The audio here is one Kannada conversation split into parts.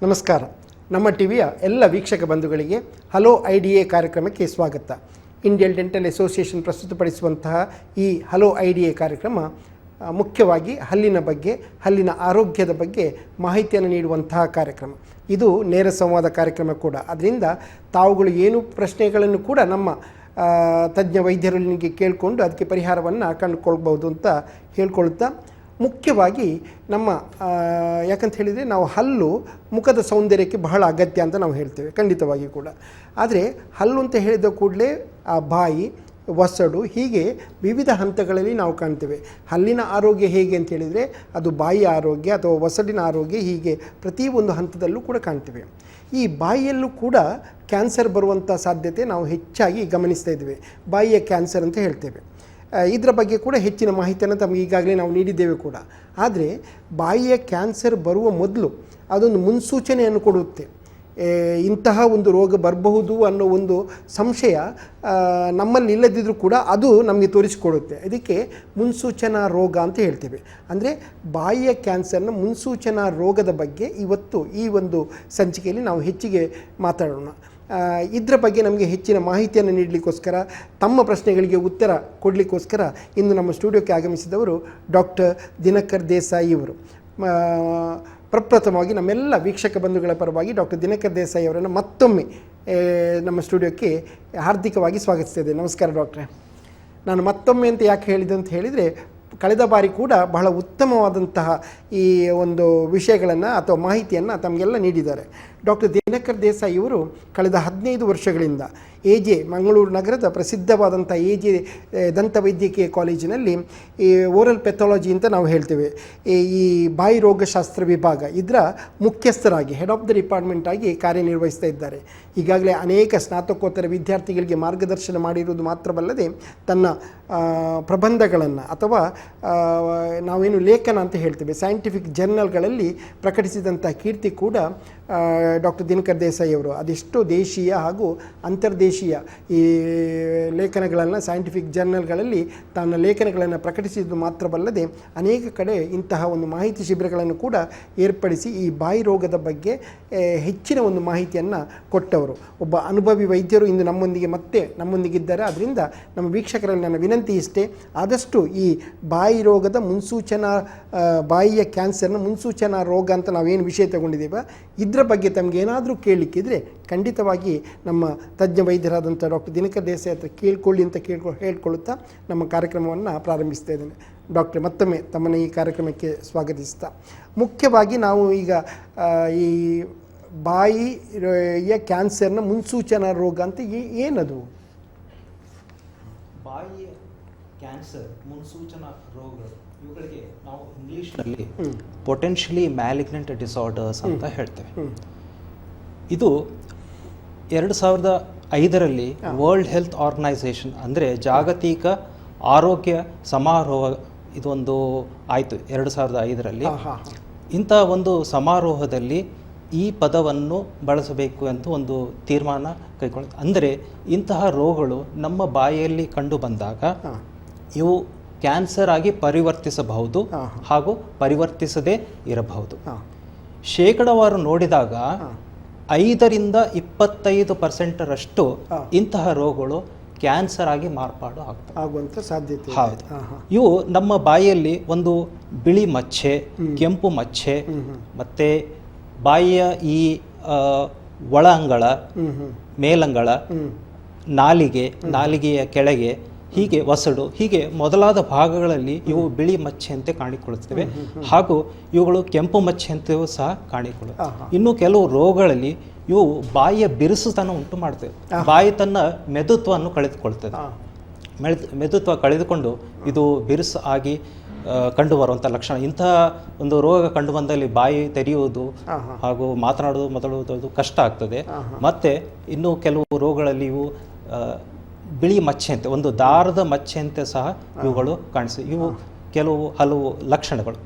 ನಮಸ್ಕಾರ. ನಮ್ಮ ಟಿವಿಯ ಎಲ್ಲ ವೀಕ್ಷಕ ಬಂಧುಗಳಿಗೆ ಹಲೋ IDA ಕಾರ್ಯಕ್ರಮಕ್ಕೆ ಸ್ವಾಗತ. ಇಂಡಿಯನ್ ಡೆಂಟಲ್ ಅಸೋಸಿಯೇಷನ್ ಪ್ರಸ್ತುತಪಡಿಸುವಂತಹ ಈ ಹಲೋ IDA ಕಾರ್ಯಕ್ರಮ ಮುಖ್ಯವಾಗಿ ಹಲ್ಲಿನ ಬಗ್ಗೆ, ಹಲ್ಲಿನ ಆರೋಗ್ಯದ ಬಗ್ಗೆ ಮಾಹಿತಿಯನ್ನು ನೀಡುವಂತಹ ಕಾರ್ಯಕ್ರಮ. ಇದು ನೇರ ಸಂವಾದ ಕಾರ್ಯಕ್ರಮ ಕೂಡ. ಅದರಿಂದ ತಾವುಗಳು ಏನು ಪ್ರಶ್ನೆಗಳನ್ನು ಕೂಡ ನಮ್ಮ ತಜ್ಞ ವೈದ್ಯರೊಂದಿಗೆ ಕೇಳಿಕೊಂಡು ಅದಕ್ಕೆ ಪರಿಹಾರವನ್ನು ಕಂಡುಕೊಳ್ಬೋದು ಅಂತ ಹೇಳ್ಕೊಳ್ತಾ, ಮುಖ್ಯವಾಗಿ ನಮ್ಮ ಯಾಕಂತ ಹೇಳಿದರೆ ನಾವು ಹಲ್ಲು ಮುಖದ ಸೌಂದರ್ಯಕ್ಕೆ ಬಹಳ ಅಗತ್ಯ ಅಂತ ನಾವು ಹೇಳ್ತೇವೆ, ಖಂಡಿತವಾಗಿ ಕೂಡ. ಆದರೆ ಹಲ್ಲು ಅಂತ ಹೇಳಿದ ಕೂಡಲೇ ಆ ಬಾಯಿ, ಒಸಡು, ಹೀಗೆ ವಿವಿಧ ಹಂತಗಳಲ್ಲಿ ನಾವು ಕಾಣ್ತೇವೆ. ಹಲ್ಲಿನ ಆರೋಗ್ಯ ಹೇಗೆ ಅಂತ ಹೇಳಿದರೆ ಅದು ಬಾಯಿಯ ಆರೋಗ್ಯ ಅಥವಾ ಒಸಡಿನ ಆರೋಗ್ಯ, ಹೀಗೆ ಪ್ರತಿಯೊಂದು ಹಂತದಲ್ಲೂ ಕೂಡ ಕಾಣ್ತೇವೆ. ಈ ಬಾಯಿಯಲ್ಲೂ ಕೂಡ ಕ್ಯಾನ್ಸರ್ ಬರುವಂಥ ಸಾಧ್ಯತೆ ನಾವು ಹೆಚ್ಚಾಗಿ ಗಮನಿಸ್ತಾ ಇದ್ದೇವೆ. ಬಾಯಿಯ ಕ್ಯಾನ್ಸರ್ ಅಂತ ಹೇಳ್ತೇವೆ. ಇದರ ಬಗ್ಗೆ ಕೂಡ ಹೆಚ್ಚಿನ ಮಾಹಿತಿಯನ್ನು ತಮಗೆ ಈಗಾಗಲೇ ನಾವು ನೀಡಿದ್ದೇವೆ ಕೂಡ. ಆದರೆ ಬಾಯಿಯ ಕ್ಯಾನ್ಸರ್ ಬರುವ ಮೊದಲು ಅದೊಂದು ಮುನ್ಸೂಚನೆಯನ್ನು ಕೊಡುತ್ತೆ. ಇಂತಹ ಒಂದು ರೋಗ ಬರಬಹುದು ಅನ್ನೋ ಒಂದು ಸಂಶಯ ನಮ್ಮಲ್ಲಿ ಇಲ್ಲದಿದ್ದರೂ ಕೂಡ ಅದು ನಮಗೆ ತೋರಿಸಿಕೊಡುತ್ತೆ. ಅದಕ್ಕೆ ಮುನ್ಸೂಚನಾ ರೋಗ ಅಂತ ಹೇಳ್ತೇವೆ. ಅಂದರೆ ಬಾಯಿಯ ಕ್ಯಾನ್ಸರ್ನ ಮುನ್ಸೂಚನಾ ರೋಗದ ಬಗ್ಗೆ ಇವತ್ತು ಈ ಒಂದು ಸಂಚಿಕೆಯಲ್ಲಿ ನಾವು ಹೆಚ್ಚಿಗೆ ಮಾತಾಡೋಣ. ಇದರ ಬಗ್ಗೆ ನಮಗೆ ಹೆಚ್ಚಿನ ಮಾಹಿತಿಯನ್ನು ನೀಡಲಿಕ್ಕೋಸ್ಕರ, ತಮ್ಮ ಪ್ರಶ್ನೆಗಳಿಗೆ ಉತ್ತರ ಕೊಡಲಿಕ್ಕೋಸ್ಕರ ಇಂದು ನಮ್ಮ ಸ್ಟುಡಿಯೋಕ್ಕೆ ಆಗಮಿಸಿದವರು ಡಾಕ್ಟರ್ ದಿನಕರ್ ದೇಸಾಯಿ ಇವರು. ಪ್ರಪ್ರಥಮವಾಗಿ ನಮ್ಮೆಲ್ಲ ವೀಕ್ಷಕ ಬಂಧುಗಳ ಪರವಾಗಿ ಡಾಕ್ಟರ್ ದಿನಕರ್ ದೇಸಾಯಿ ಅವರನ್ನು ಮತ್ತೊಮ್ಮೆ ನಮ್ಮ ಸ್ಟುಡಿಯೋಕ್ಕೆ ಹಾರ್ದಿಕವಾಗಿ ಸ್ವಾಗತಿಸ್ತಿದ್ದೇನೆ. ನಮಸ್ಕಾರ ಡಾಕ್ಟ್ರೆ. ನಾನು ಮತ್ತೊಮ್ಮೆ ಅಂತ ಯಾಕೆ ಹೇಳಿದೆ ಅಂತ ಹೇಳಿದರೆ, ಕಳೆದ ಬಾರಿ ಕೂಡ ಬಹಳ ಉತ್ತಮವಾದಂತಹ ಈ ಒಂದು ವಿಷಯಗಳನ್ನು ಅಥವಾ ಮಾಹಿತಿಯನ್ನು ತಮಗೆಲ್ಲ ನೀಡಿದ್ದಾರೆ. ಡಾಕ್ಟರ್ ದಿನಕರ್ ದೇಸಾಯಿ ಇವರು ಕಳೆದ 15 ವರ್ಷಗಳಿಂದ AJ ಮಂಗಳೂರು ನಗರದ ಪ್ರಸಿದ್ಧವಾದಂಥ AJ ದಂತವೈದ್ಯಕೀಯ ಕಾಲೇಜಿನಲ್ಲಿ ಈ ಓರಲ್ ಪೆಥಾಲಜಿ ಅಂತ ನಾವು ಹೇಳ್ತೇವೆ, ಈ ಬಾಯಿ ರೋಗಶಾಸ್ತ್ರ ವಿಭಾಗ, ಇದರ ಮುಖ್ಯಸ್ಥರಾಗಿ, ಹೆಡ್ ಆಫ್ ದ ಡಿಪಾರ್ಟ್ಮೆಂಟ್ ಆಗಿ ಕಾರ್ಯನಿರ್ವಹಿಸ್ತಾ ಇದ್ದಾರೆ. ಈಗಾಗಲೇ ಅನೇಕ ಸ್ನಾತಕೋತ್ತರ ವಿದ್ಯಾರ್ಥಿಗಳಿಗೆ ಮಾರ್ಗದರ್ಶನ ಮಾಡಿರುವುದು ಮಾತ್ರವಲ್ಲದೆ ತನ್ನ ಪ್ರಬಂಧಗಳನ್ನು ಅಥವಾ ನಾವೇನು ಲೇಖನ ಅಂತ ಹೇಳ್ತೇವೆ, ಸೈಂಟಿಫಿಕ್ ಜರ್ನಲ್ಗಳಲ್ಲಿ ಪ್ರಕಟಿಸಿದಂಥ ಕೀರ್ತಿ ಕೂಡ ಡಾಕ್ಟರ್ ದಿನಕರ್ ದೇಸಾಯಿ ಅವರು. ಅದೆಷ್ಟೋ ದೇಶೀಯ ಹಾಗೂ ಅಂತರ್ದೇಶೀಯ ಈ ಲೇಖನಗಳನ್ನು ಸೈಂಟಿಫಿಕ್ ಜರ್ನಲ್ಗಳಲ್ಲಿ ತನ್ನ ಲೇಖನಗಳನ್ನು ಪ್ರಕಟಿಸಿದ್ದು ಮಾತ್ರವಲ್ಲದೆ ಅನೇಕ ಕಡೆ ಇಂತಹ ಒಂದು ಮಾಹಿತಿ ಶಿಬಿರಗಳನ್ನು ಕೂಡ ಏರ್ಪಡಿಸಿ ಈ ಬಾಯಿ ರೋಗದ ಬಗ್ಗೆ ಹೆಚ್ಚಿನ ಒಂದು ಮಾಹಿತಿಯನ್ನು ಕೊಟ್ಟವರು. ಒಬ್ಬ ಅನುಭವಿ ವೈದ್ಯರು ಇಂದು ನಮ್ಮೊಂದಿಗಿದ್ದಾರೆ. ಅದರಿಂದ ನಮ್ಮ ವೀಕ್ಷಕರಲ್ಲಿ ನನ್ನ ವಿನಂತಿ ಇಷ್ಟೇ, ಆದಷ್ಟು ಈ ಬಾಯಿ ರೋಗದ ಮುನ್ಸೂಚನಾ, ಬಾಯಿಯ ಕ್ಯಾನ್ಸರ್ನ ಮುನ್ಸೂಚನಾ ರೋಗ ಅಂತ ನಾವೇನು ವಿಷಯ ತಗೊಂಡಿದ್ದೇವೆ, ಇದರ ಬಗ್ಗೆ ತಮಗೇನಾದರೂ ಕೇಳಲಿಕ್ಕಿದ್ರೆ ಖಂಡಿತವಾಗಿ ನಮ್ಮ ತಜ್ಞ ವೈದ್ಯರಾದಂಥ ಡಾಕ್ಟರ್ ದಿನಕರ್ ದೇಸಾಯಿ ಹತ್ರ ಕೇಳ್ಕೊಳ್ಳಿ ಅಂತ ಹೇಳ್ಕೊಳ್ಳುತ್ತಾ ನಮ್ಮ ಕಾರ್ಯಕ್ರಮವನ್ನು ಪ್ರಾರಂಭಿಸ್ತಾ ಇದ್ದೇನೆ. ಡಾಕ್ಟ್ರೆ, ಮತ್ತೊಮ್ಮೆ ತಮ್ಮನ್ನು ಈ ಕಾರ್ಯಕ್ರಮಕ್ಕೆ ಸ್ವಾಗತಿಸ್ತಾ, ಮುಖ್ಯವಾಗಿ ನಾವು ಈಗ ಈ ಬಾಯಿಯ ಕ್ಯಾನ್ಸರ್ನ ಮುನ್ಸೂಚನಾ ರೋಗ ಅಂತ ಏನದು? ಬಾಯಿಯ ಕ್ಯಾನ್ಸರ್ ಮುನ್ಸೂಚನಾ ರೋಗ, ಇವುಗಳಿಗೆ ನಾವು ಇಂಗ್ಲೀಷ್ನಲ್ಲಿ ಪೊಟೆನ್ಷಿಯಲಿ ಮ್ಯಾಲಿಗ್ನೆಂಟ್ ಡಿಸಾರ್ಡರ್ಸ್ ಅಂತ ಹೇಳ್ತೇವೆ. ಇದು 2005ರಲ್ಲಿ ವರ್ಲ್ಡ್ ಹೆಲ್ತ್ ಆರ್ಗನೈಸೇಷನ್ ಅಂದರೆ ಜಾಗತಿಕ ಆರೋಗ್ಯ ಸಮಾರೋಹ ಇದೊಂದು ಆಯಿತು 2005ರಲ್ಲಿ. ಇಂಥ ಒಂದು ಸಮಾರೋಹದಲ್ಲಿ ಈ ಪದವನ್ನು ಬಳಸಬೇಕು ಅಂತ ಒಂದು ತೀರ್ಮಾನ ಕೈಗೊಳ್ಳ. ಅಂದರೆ ಇಂತಹ ರೋಗಗಳು ನಮ್ಮ ಬಾಯಿಯಲ್ಲಿ ಕಂಡು ಬಂದಾಗ ಇವು ಕ್ಯಾನ್ಸರ್ ಆಗಿ ಪರಿವರ್ತಿಸಬಹುದು ಹಾಗೂ ಪರಿವರ್ತಿಸದೇ ಇರಬಹುದು. ಶೇಕಡಾವಾರು ನೋಡಿದಾಗ 5ರಿಂದ 25% ಇಂತಹ ರೋಗಗಳು ಕ್ಯಾನ್ಸರ್ ಆಗಿ ಮಾರ್ಪಾಡು ಆಗುವಂಥ ಸಾಧ್ಯತೆ. ಹೌದು. ಇವು ನಮ್ಮ ಬಾಯಿಯಲ್ಲಿ ಒಂದು ಬಿಳಿ ಮಚ್ಚೆ, ಕೆಂಪು ಮಚ್ಚೆ, ಮತ್ತೆ ಬಾಯಿಯ ಈ ಒಳ ಅಂಗಳ, ಮೇಲಂಗಳ, ನಾಲಿಗೆಯ ಕೆಳಗೆ, ಹೀಗೆ ಒಸಡು, ಹೀಗೆ ಮೊದಲಾದ ಭಾಗಗಳಲ್ಲಿ ಇವು ಬಿಳಿ ಮಚ್ಚೆಯಂತೆ ಕಾಣಿಕೊಳ್ಳುತ್ತವೆ. ಹಾಗೂ ಇವುಗಳು ಕೆಂಪು ಮಚ್ಚೆಯಂತೆಯೂ ಸಹ ಕಾಣಿಕೊಳ್ಳುತ್ತವೆ. ಇನ್ನು ಕೆಲವು ರೋಗಗಳಲ್ಲಿ ಇವು ಬಾಯಿಯ ಬಿರುಸುತನ ಉಂಟು ಮಾಡ್ತವೆ. ಬಾಯಿ ತನ್ನ ಮೆದುತ್ವವನ್ನು ಕಳೆದುಕೊಳ್ತದೆ. ಮೆದುತ್ವ ಕಳೆದುಕೊಂಡು ಇದು ಬಿರುಸು ಆಗಿ ಕಂಡು ಬರುವಂಥ ಲಕ್ಷಣ. ಇಂತಹ ಒಂದು ರೋಗ ಕಂಡು ಬಂದಲ್ಲಿ ಬಾಯಿ ತೆರೆಯುವುದು ಹಾಗೂ ಮಾತನಾಡುವುದು ಮೊದಲುವುದು ಕಷ್ಟ ಆಗ್ತದೆ. ಮತ್ತೆ ಇನ್ನು ಕೆಲವು ರೋಗಗಳಲ್ಲಿ ಇವು ಬಿಳಿ ಮಚ್ಚೆಯಂತೆ, ಒಂದು ದಾರದ ಮಚ್ಚೆಯಂತೆ ಸಹ ಇವುಗಳು ಕಾಣಿಸ್ತವೆ. ಇವು ಹಲವು ಲಕ್ಷಣಗಳು.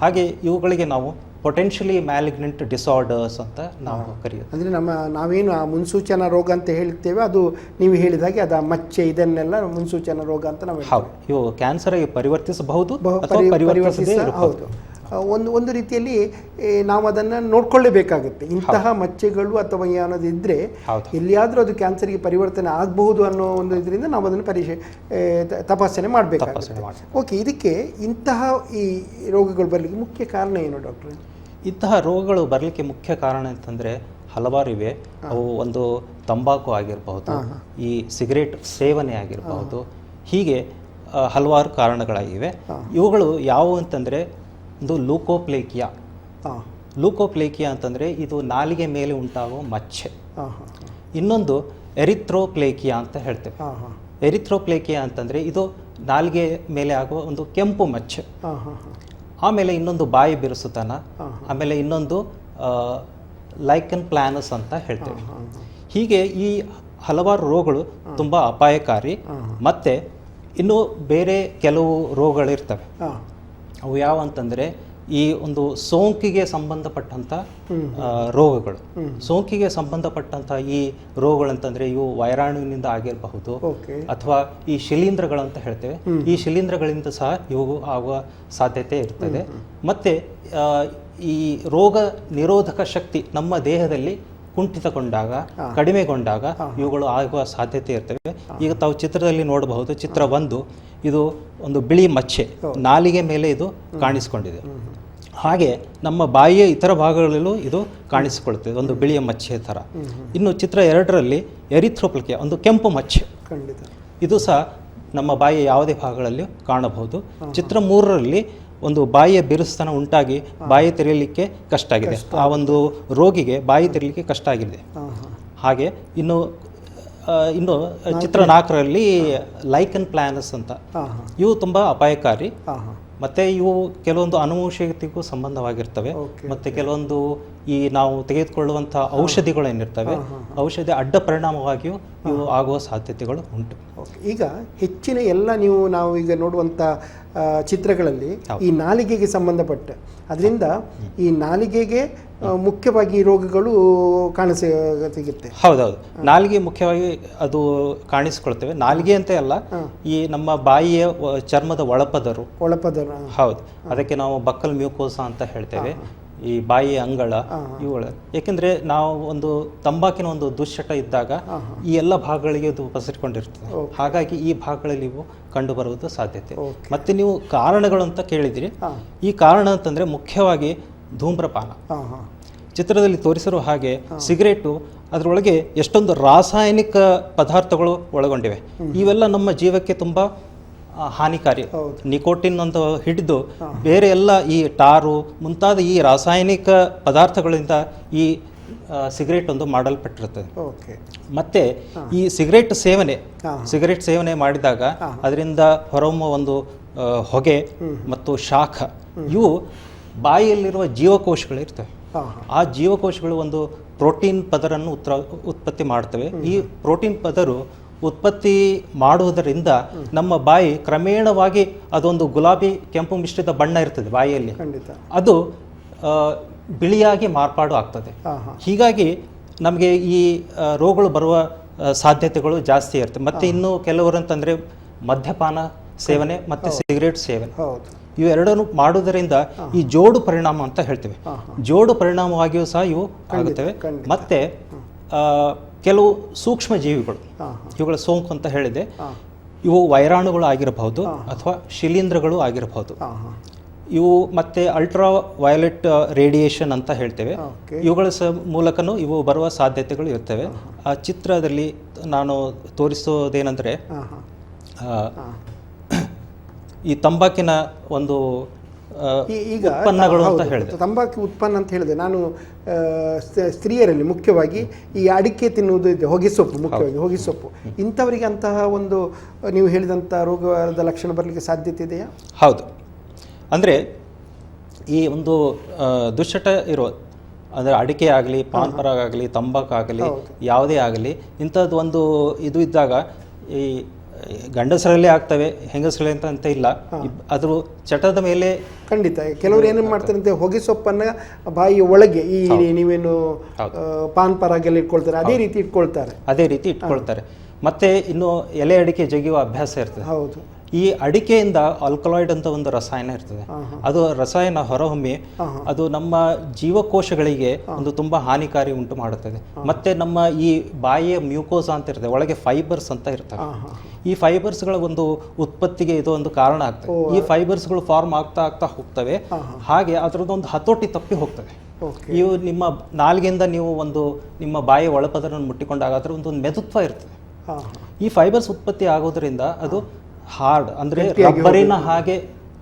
ಹಾಗೆ ಇವುಗಳಿಗೆ ನಾವು ಪೊಟೆನ್ಷಿಯಲಿ ಮ್ಯಾಲಿಗ್ನೆಂಟ್ ಡಿಸಾರ್ಡರ್ಸ್ ಅಂತ ನಾವು ಕರೆಯೋದು. ಅಂದರೆ ನಾವೇನು ಆ ಮುನ್ಸೂಚನಾ ರೋಗ ಅಂತ ಹೇಳ್ತೇವೆ, ಅದು ನೀವು ಹೇಳಿದಾಗೆ ಅದು ಮಚ್ಚೆ ಇದನ್ನೆಲ್ಲ ಮುನ್ಸೂಚನಾ ರೋಗ ಅಂತ ನಾವು. ಹೌದು, ಇವು ಕ್ಯಾನ್ಸರ್ ಆಗಿ ಪರಿವರ್ತಿಸಬಹುದು ಅಥವಾ ಪರಿವರ್ತಿಸದೇ ಇರಬಹುದು. ಒಂದು ರೀತಿಯಲ್ಲಿ ನಾವು ಅದನ್ನು ನೋಡ್ಕೊಳ್ಳೇಬೇಕಾಗುತ್ತೆ. ಇಂತಹ ಮಚ್ಚೆಗಳು ಅಥವಾ ಏನಾದ್ರು ಇದ್ದರೆ ಎಲ್ಲಿಯಾದರೂ ಅದು ಕ್ಯಾನ್ಸರ್ಗೆ ಪರಿವರ್ತನೆ ಆಗಬಹುದು ಅನ್ನೋ ಒಂದು ಇದರಿಂದ ನಾವು ಅದನ್ನು ತಪಾಸಣೆ ಮಾಡಬೇಕಾಗುತ್ತೆ. ಓಕೆ, ಇದಕ್ಕೆ ಇಂತಹ ಈ ರೋಗಗಳು ಬರಲಿಕ್ಕೆ ಮುಖ್ಯ ಕಾರಣ ಏನು ಡಾಕ್ಟ್ರೆ? ಇಂತಹ ರೋಗಗಳು ಬರಲಿಕ್ಕೆ ಮುಖ್ಯ ಕಾರಣ ಅಂತಂದರೆ ಹಲವಾರು ಇವೆ. ಅವು ಒಂದು ತಂಬಾಕು ಆಗಿರಬಹುದು, ಈ ಸಿಗರೇಟ್ ಸೇವನೆ ಆಗಿರಬಹುದು, ಹೀಗೆ ಹಲವಾರು ಕಾರಣಗಳಾಗಿವೆ. ಇವುಗಳು ಯಾವುವು ಅಂತಂದರೆ ಒಂದು ಲೂಕೋಪ್ಲೇಕಿಯಾ. ಲೂಕೋಪ್ಲೇಕಿಯಾ ಅಂತಂದರೆ ಇದು ನಾಲಿಗೆ ಮೇಲೆ ಉಂಟಾಗುವ ಮಚ್ಚೆ. ಇನ್ನೊಂದು ಎರಿಥ್ರೋಪ್ಲೇಕಿಯಾ ಅಂತ ಹೇಳ್ತೇವೆ. ಎರಿಥ್ರೋಪ್ಲೇಕಿಯಾ ಅಂತಂದರೆ ಇದು ನಾಲಿಗೆ ಮೇಲೆ ಆಗುವ ಒಂದು ಕೆಂಪು ಮಚ್ಚೆ. ಆಮೇಲೆ ಇನ್ನೊಂದು ಬಾಯಿ ಬಿರುಸುತನ, ಆಮೇಲೆ ಇನ್ನೊಂದು ಲೈಕನ್ ಪ್ಲಾನಸ್ ಅಂತ ಹೇಳ್ತೇವೆ. ಹೀಗೆ ಈ ಹಲವಾರು ರೋಗಗಳು ತುಂಬ ಅಪಾಯಕಾರಿ. ಮತ್ತು ಇನ್ನು ಬೇರೆ ಕೆಲವು ರೋಗಗಳಿರ್ತವೆ. ಅವು ಯಾವ ಅಂತಂದರೆ ಈ ಒಂದು ಸೋಂಕಿಗೆ ಸಂಬಂಧಪಟ್ಟಂಥ ರೋಗಗಳು. ಸೋಂಕಿಗೆ ಸಂಬಂಧಪಟ್ಟಂಥ ಈ ರೋಗಗಳಂತಂದರೆ ಇವು ವೈರಾಣುವಿನಿಂದ ಆಗಿರಬಹುದು, ಅಥವಾ ಈ ಶಿಲೀಂಧ್ರಗಳಂತ ಹೇಳ್ತೇವೆ. ಈ ಶಿಲೀಂಧ್ರಗಳಿಂದ ಸಹ ಇವು ಆಗುವ ಸಾಧ್ಯತೆ ಇರ್ತದೆ. ಮತ್ತು ಈ ರೋಗ ನಿರೋಧಕ ಶಕ್ತಿ ನಮ್ಮ ದೇಹದಲ್ಲಿ ಕುಂಠಿತಗೊಂಡಾಗ, ಕಡಿಮೆಗೊಂಡಾಗ ಇವುಗಳು ಆಗುವ ಸಾಧ್ಯತೆ ಇರ್ತವೆ. ಈಗ ತಾವು ಚಿತ್ರದಲ್ಲಿ ನೋಡಬಹುದು. ಚಿತ್ರ 1 ಇದು ಒಂದು ಬಿಳಿ ಮಚ್ಚೆ ನಾಲಿಗೆ ಮೇಲೆ ಇದು ಕಾಣಿಸಿಕೊಂಡಿದೆ. ಹಾಗೆ ನಮ್ಮ ಬಾಯಿಯ ಇತರ ಭಾಗಗಳಲ್ಲೂ ಇದು ಕಾಣಿಸಿಕೊಳ್ಳುತ್ತದೆ, ಒಂದು ಬಿಳಿಯ ಮಚ್ಚೆ ಥರ. ಇನ್ನು ಚಿತ್ರ 2ರಲ್ಲಿ ಎರಿಥ್ರೋಪ್ಲೇಕಿಯಾ, ಒಂದು ಕೆಂಪು ಮಚ್ಚೆ. ಇದು ಸಹ ನಮ್ಮ ಬಾಯಿಯ ಯಾವುದೇ ಭಾಗಗಳಲ್ಲಿ ಕಾಣಬಹುದು. ಚಿತ್ರ 3ರಲ್ಲಿ ಒಂದು ಬಾಯಿಯ ಬಿರುಸ್ತನ ಉಂಟಾಗಿ ಬಾಯಿ ತೆರೆಯಲಿಕ್ಕೆ ಕಷ್ಟ ಆಗಿದೆ. ಆ ಒಂದು ರೋಗಿಗೆ ಬಾಯಿ ತೆರೆಯಲಿಕ್ಕೆ ಕಷ್ಟ ಆಗಿದೆ. ಹಾಗೆ ಇನ್ನು ಚಿತ್ರ 4ರಲ್ಲಿ ಲೈಕನ್ ಪ್ಲಾನಸ್ ಅಂತ, ಇವು ತುಂಬ ಅಪಾಯಕಾರಿ. ಮತ್ತು ಇವು ಕೆಲವೊಂದು ಅನುವಂಶಿಕತೆಗೂ ಸಂಬಂಧವಾಗಿರ್ತವೆ. ಮತ್ತು ಕೆಲವೊಂದು ಈ ನಾವು ತೆಗೆದುಕೊಳ್ಳುವಂಥ ಔಷಧಿಗಳೇನಿರ್ತವೆ, ಔಷಧಿ ಅಡ್ಡ ಪರಿಣಾಮವಾಗಿಯೂ ಇವು ಆಗುವ ಸಾಧ್ಯತೆಗಳು ಉಂಟು. ಈಗ ಹೆಚ್ಚಿನ ಎಲ್ಲ ನಾವು ಈಗ ನೋಡುವಂಥ ಚಿತ್ರಗಳಲ್ಲಿ ಈ ನಾಲಿಗೆಗೆ ಸಂಬಂಧಪಟ್ಟ ಅದರಿಂದ ಈ ನಾಲಿಗೆಗೆ ಮುಖ್ಯವಾಗಿ ರೋಗಗಳು ಕಾಣಿಸಿಗುತ್ತೆ. ಹೌದೌದು, ನಾಲಿಗೆ ಮುಖ್ಯವಾಗಿ ಅದು ಕಾಣಿಸಿಕೊಳ್ತೇವೆ. ನಾಲಿಗೆ ಅಂತ ಅಲ್ಲ, ಈ ನಮ್ಮ ಬಾಯಿಯ ಚರ್ಮದ ಒಳಪದರು. ಹೌದು, ಅದಕ್ಕೆ ನಾವು ಬಕ್ಕಲ್ ಮ್ಯೂಕೋಸಾ ಅಂತ ಹೇಳ್ತೇವೆ. ಈ ಬಾಯಿಯ ಅಂಗಳ ಇವುಗಳು. ಏಕೆಂದರೆ ನಾವು ಒಂದು ತಂಬಾಕಿನ ಒಂದು ದುಶ್ಚಟ ಇದ್ದಾಗ ಈ ಎಲ್ಲ ಭಾಗಗಳಿಗೆ ಅದು ಪಸರಿಕೊಂಡಿರ್ತದೆ. ಹಾಗಾಗಿ ಈ ಭಾಗಗಳಲ್ಲಿ ಇವು ಕಂಡುಬರುವುದು ಸಾಧ್ಯತೆ. ಮತ್ತೆ ನೀವು ಕಾರಣಗಳು ಅಂತ ಕೇಳಿದಿರಿ. ಈ ಕಾರಣ ಅಂತಂದರೆ ಮುಖ್ಯವಾಗಿ ಧೂಮ್ರಪಾನ. ಚಿತ್ರದಲ್ಲಿ ತೋರಿಸಿರುವ ಹಾಗೆ ಸಿಗರೇಟು ಅದರೊಳಗೆ ಎಷ್ಟೊಂದು ರಾಸಾಯನಿಕ ಪದಾರ್ಥಗಳು ಒಳಗೊಂಡಿವೆ. ಇವೆಲ್ಲ ನಮ್ಮ ಜೀವಕ್ಕೆ ತುಂಬ ಹಾನಿಕಾರಿ. ನಿಕೋಟಿನ್ ಅಂತ ಹಿಡಿದು ಬೇರೆ ಎಲ್ಲ ಈ ಟಾರು ಮುಂತಾದ ಈ ರಾಸಾಯನಿಕ ಪದಾರ್ಥಗಳಿಂದ ಈ ಸಿಗರೇಟ್ ಒಂದು ಮಾಡಲ್ಪಟ್ಟಿರುತ್ತದೆ. ಮತ್ತೆ ಈ ಸಿಗರೇಟ್ ಸೇವನೆ ಮಾಡಿದಾಗ ಅದರಿಂದ ಹೊರಹೊಮ್ಮುವ ಒಂದು ಹೊಗೆ ಮತ್ತು ಶಾಖ, ಇವು ಬಾಯಿಯಲ್ಲಿರುವ ಜೀವಕೋಶಗಳಿರ್ತವೆ. ಆ ಜೀವಕೋಶಗಳು ಒಂದು ಪ್ರೋಟೀನ್ ಪದರನ್ನು ಉತ್ಪತ್ತಿ ಮಾಡ್ತವೆ. ಈ ಪ್ರೋಟೀನ್ ಪದರು ಉತ್ಪತ್ತಿ ಮಾಡುವುದರಿಂದ ನಮ್ಮ ಬಾಯಿ ಕ್ರಮೇಣವಾಗಿ ಅದೊಂದು ಗುಲಾಬಿ ಕೆಂಪು ಮಿಶ್ರಿತ ಬಣ್ಣ ಇರ್ತದೆ ಬಾಯಿಯಲ್ಲಿ, ಅದು ಬಿಳಿಯಾಗಿ ಮಾರ್ಪಾಡು ಆಗ್ತದೆ. ಹೀಗಾಗಿ ನಮಗೆ ಈ ರೋಗಗಳು ಬರುವ ಸಾಧ್ಯತೆಗಳು ಜಾಸ್ತಿ ಇರ್ತವೆ. ಮತ್ತು ಇನ್ನು ಕೆಲವರು ಅಂತಂದರೆ ಮದ್ಯಪಾನ ಸೇವನೆ ಮತ್ತು ಸಿಗರೇಟ್ ಸೇವನೆ, ಇವೆರಡನ್ನು ಮಾಡುವುದರಿಂದ ಈ ಜೋಡು ಪರಿಣಾಮ ಅಂತ ಹೇಳ್ತೇವೆ. ಜೋಡು ಪರಿಣಾಮವಾಗಿಯೂ ಸಹ ಇವು ಆಗುತ್ತವೆ. ಮತ್ತು ಕೆಲವು ಸೂಕ್ಷ್ಮ ಜೀವಿಗಳು, ಇವುಗಳ ಸೋಂಕು ಅಂತ ಹೇಳಿದೆ, ಇವು ವೈರಾಣುಗಳು ಆಗಿರಬಹುದು ಅಥವಾ ಶಿಲೀಂಧ್ರಗಳು ಆಗಿರಬಹುದು. ಇವು ಮತ್ತೆ ಅಲ್ಟ್ರಾ ವಯೋಲೆಟ್ ರೇಡಿಯೇಷನ್ ಅಂತ ಹೇಳ್ತೇವೆ. ಇವುಗಳ ಮೂಲಕನೂ ಇವು ಬರುವ ಸಾಧ್ಯತೆಗಳು ಇರ್ತವೆ. ಆ ಚಿತ್ರದಲ್ಲಿ ನಾನು ತೋರಿಸೋದೇನೆಂದರೆ ಈ ತಂಬಾಕಿನ ಒಂದು ಈಗ ಉತ್ಪನ್ನಗಳು ಅಂತ ಹೇಳಿದೆ. ತಂಬಾಕು ಉತ್ಪನ್ನ ಅಂತ ಹೇಳಿದೆ ನಾನು. ಸ್ತ್ರೀಯರಲ್ಲಿ ಮುಖ್ಯವಾಗಿ ಈ ಅಡಿಕೆ ತಿನ್ನುವುದು ಇದೆ, ಹೊಗೆಸೊಪ್ಪು, ಮುಖ್ಯವಾಗಿ ಹೊಗೆಸೊಪ್ಪು, ಇಂಥವರಿಗೆ ಅಂತಹ ಒಂದು ನೀವು ಹೇಳಿದಂಥ ರೋಗದ ಲಕ್ಷಣ ಬರಲಿಕ್ಕೆ ಸಾಧ್ಯತೆ ಇದೆಯಾ? ಹೌದು, ಅಂದರೆ ಈ ಒಂದು ದುಶ್ಚಟ ಇರೋ ಅಂದರೆ ಅಡಿಕೆ ಆಗಲಿ, ಪಾನ್ ಪರಾಗ್ ಆಗಲಿ, ತಂಬಾಕು ಆಗಲಿ, ಯಾವುದೇ ಆಗಲಿ, ಇಂಥದ್ದು ಒಂದು ಇದು ಇದ್ದಾಗ ಈ ಗಂಡಸರಲ್ಲೇ ಆಗ್ತವೆ, ಹೆಂಗಸರಲ್ಲಿ ಅಂತ ಇಲ್ಲ, ಅದ್ರ ಚಟದ ಮೇಲೆ ಖಂಡಿತ. ಕೆಲವರು ಏನೇನು ಮಾಡ್ತಾರೆ ಅಂತ ಹೊಗೆ ಸೊಪ್ಪನ್ನು ಬಾಯಿಯ ಒಳಗೆ ಈ ನೀವೇನು ಪಾನ್ ಪರಾಗೆಲ್ಲ ಇಟ್ಕೊಳ್ತಾರೆ ಅದೇ ರೀತಿ ಇಟ್ಕೊಳ್ತಾರೆ. ಮತ್ತೆ ಇನ್ನು ಎಲೆ ಅಡಿಕೆ ಜಗಿಯುವ ಅಭ್ಯಾಸ ಇರ್ತದೆ. ಹೌದು, ಈ ಅಡಿಕೆಯಿಂದ ಆಲ್ಕಲಾಯ್ಡ್ ಅಂತ ಒಂದು ರಸಾಯನ ಇರ್ತದೆ. ಅದು ರಸಾಯನ ಹೊರಹೊಮ್ಮಿ ಅದು ನಮ್ಮ ಜೀವಕೋಶಗಳಿಗೆ ಒಂದು ತುಂಬಾ ಹಾನಿಕಾರಿ ಉಂಟು ಮಾಡುತ್ತದೆ. ಮತ್ತೆ ನಮ್ಮ ಈ ಬಾಯಿಯ ಮ್ಯೂಕೋಸಾ ಅಂತ ಇರ್ತದೆ, ಒಳಗೆ ಫೈಬರ್ಸ್ ಅಂತ ಇರ್ತವೆ. ಈ ಫೈಬರ್ಸ್ಗಳ ಒಂದು ಉತ್ಪತ್ತಿಗೆ ಇದು ಒಂದು ಕಾರಣ ಆಗ್ತದೆ. ಈ ಫೈಬರ್ಸ್ಗಳು ಫಾರ್ಮ್ ಆಗ್ತಾ ಆಗ್ತಾ ಹೋಗ್ತವೆ. ಹಾಗೆ ಅದರದ್ದೊಂದು ಹತೋಟಿ ತಪ್ಪಿ ಹೋಗ್ತದೆ. ಇವು ನಿಮ್ಮ ನಾಲ್ಗೆಯಿಂದ ನೀವು ಒಂದು ನಿಮ್ಮ ಬಾಯಿಯ ಒಳಪದರನ್ನು ಮುಟ್ಟಿಕೊಂಡಾಗ ಅದರ ಒಂದು ಮೆದುತ್ವ ಇರ್ತದೆ. ಈ ಫೈಬರ್ಸ್ ಉತ್ಪತ್ತಿ ಆಗೋದ್ರಿಂದ ಅದು ಹಾರ್ಡ್ ಅಂದ್ರೆ ರಬ್ಬರಿನ ಹಾಗೆ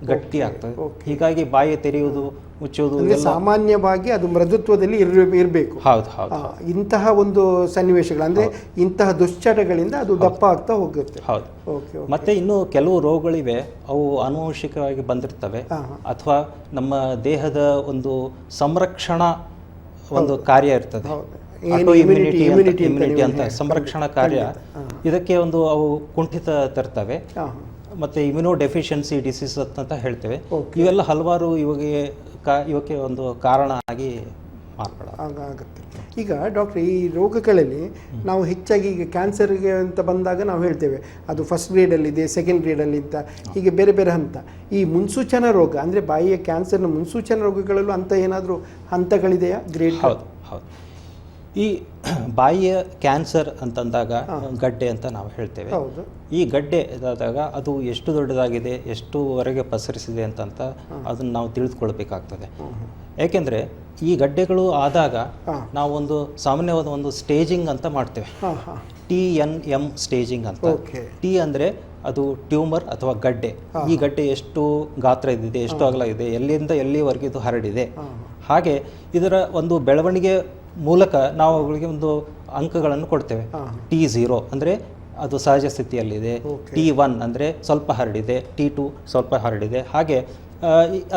ಗಟ್ಟಿ ಆಗ್ತದೆ. ಹೀಗಾಗಿ ಬಾಯಿ ತೆರೆಯುವುದು ಮುಚ್ಚುವುದು ಸಾಮಾನ್ಯವಾಗಿ ಅದು ಮೃದುತ್ವದಲ್ಲಿ ಇರಬೇಕು. ಹೌದು ಹೌದು. ಇಂತಹ ಒಂದು ಸನ್ನಿವೇಶಗಳು ಅಂದ್ರೆ ಇಂತಹ ದುಶ್ಚಟಗಳಿಂದ ಅದು ದಪ್ಪ ಆಗ್ತಾ ಹೋಗುತ್ತೆ. ಹೌದು. ಮತ್ತೆ ಇನ್ನು ಕೆಲವು ರೋಗಗಳಿವೆ, ಅವು ಆನುವಂಶಿಕವಾಗಿ ಬಂದಿರ್ತವೆ ಅಥವಾ ನಮ್ಮ ದೇಹದ ಒಂದು ಸಂರಕ್ಷಣಾ ಒಂದು ಕಾರ್ಯ ಇರ್ತದೆ. ಇಮ್ಯುನಿಟಿ ಅಂತ ಸಂರಕ್ಷಣಾ ಕಾರ್ಯ, ಇದಕ್ಕೆ ಒಂದು ಅವು ಕುಂಠಿತ ತರ್ತವೆ. ಮತ್ತೆ ಇಮ್ಯುನೋ ಡೆಫಿಷಿಯನ್ಸಿ ಡಿಸೀಸ್ ಅಂತ ಹೇಳ್ತೇವೆ. ಇವೆಲ್ಲ ಹಲವಾರು ಇವಕ್ಕೆ ಒಂದು ಕಾರಣ ಆಗಿ ಆಗುತ್ತೆ. ಈಗ ಡಾಕ್ಟ್ರೆ, ಈ ರೋಗಗಳಲ್ಲಿ ನಾವು ಹೆಚ್ಚಾಗಿ ಈಗ ಕ್ಯಾನ್ಸರ್ಗೆ ಅಂತ ಬಂದಾಗ ನಾವು ಹೇಳ್ತೇವೆ ಅದು ಫಸ್ಟ್ ಗ್ರೇಡಲ್ಲಿದೆ, ಸೆಕೆಂಡ್ ಗ್ರೇಡಲ್ಲಿ ಅಂತ, ಹೀಗೆ ಬೇರೆ ಬೇರೆ ಹಂತ. ಈ ಮುನ್ಸೂಚನಾ ರೋಗ ಅಂದರೆ ಬಾಯಿಯ ಕ್ಯಾನ್ಸರ್ನ ಮುನ್ಸೂಚನಾ ರೋಗಗಳಲ್ಲೂ ಅಂತ ಏನಾದರೂ ಹಂತಗಳಿದೆಯಾ, ಗ್ರೇಡ್? ಹೌದು. ಈ ಬಾಯಿಯ ಕ್ಯಾನ್ಸರ್ ಅಂತಂದಾಗ ಗಡ್ಡೆ ಅಂತ ನಾವು ಹೇಳ್ತೇವೆ. ಈ ಗಡ್ಡೆ ಇದಾದಾಗ ಅದು ಎಷ್ಟು ದೊಡ್ಡದಾಗಿದೆ, ಎಷ್ಟುವರೆಗೆ ಪಸರಿಸಿದೆ ಅಂತ ಅದನ್ನು ನಾವು ತಿಳಿದುಕೊಳ್ಬೇಕಾಗ್ತದೆ. ಏಕೆಂದರೆ ಈ ಗಡ್ಡೆಗಳು ಆದಾಗ ನಾವು ಒಂದು ಸಾಮಾನ್ಯವಾದ ಒಂದು ಸ್ಟೇಜಿಂಗ್ ಅಂತ ಮಾಡ್ತೇವೆ. TNM ಸ್ಟೇಜಿಂಗ್ ಅಂತ. ಟಿ ಅಂದರೆ ಅದು ಟ್ಯೂಮರ್ ಅಥವಾ ಗಡ್ಡೆ. ಈ ಗಡ್ಡೆ ಎಷ್ಟು ಗಾತ್ರ ಇದೆ, ಎಷ್ಟು ಅಗಲ ಇದೆ, ಎಲ್ಲಿಂದ ಎಲ್ಲಿವರೆಗೆ ಇದು ಹರಡಿದೆ. ಹಾಗೆ ಇದರ ಒಂದು ಬೆಳವಣಿಗೆ ಮೂಲಕ ನಾವು ಅವುಗಳಿಗೆ ಒಂದು ಅಂಕಗಳನ್ನು ಕೊಡ್ತೇವೆ. T0 ಅಂದರೆ ಅದು ಸಹಜ ಸ್ಥಿತಿಯಲ್ಲಿದೆ, T1 ಅಂದರೆ ಸ್ವಲ್ಪ ಹರಡಿದೆ, T2 ಸ್ವಲ್ಪ ಹರಡಿದೆ. ಹಾಗೆ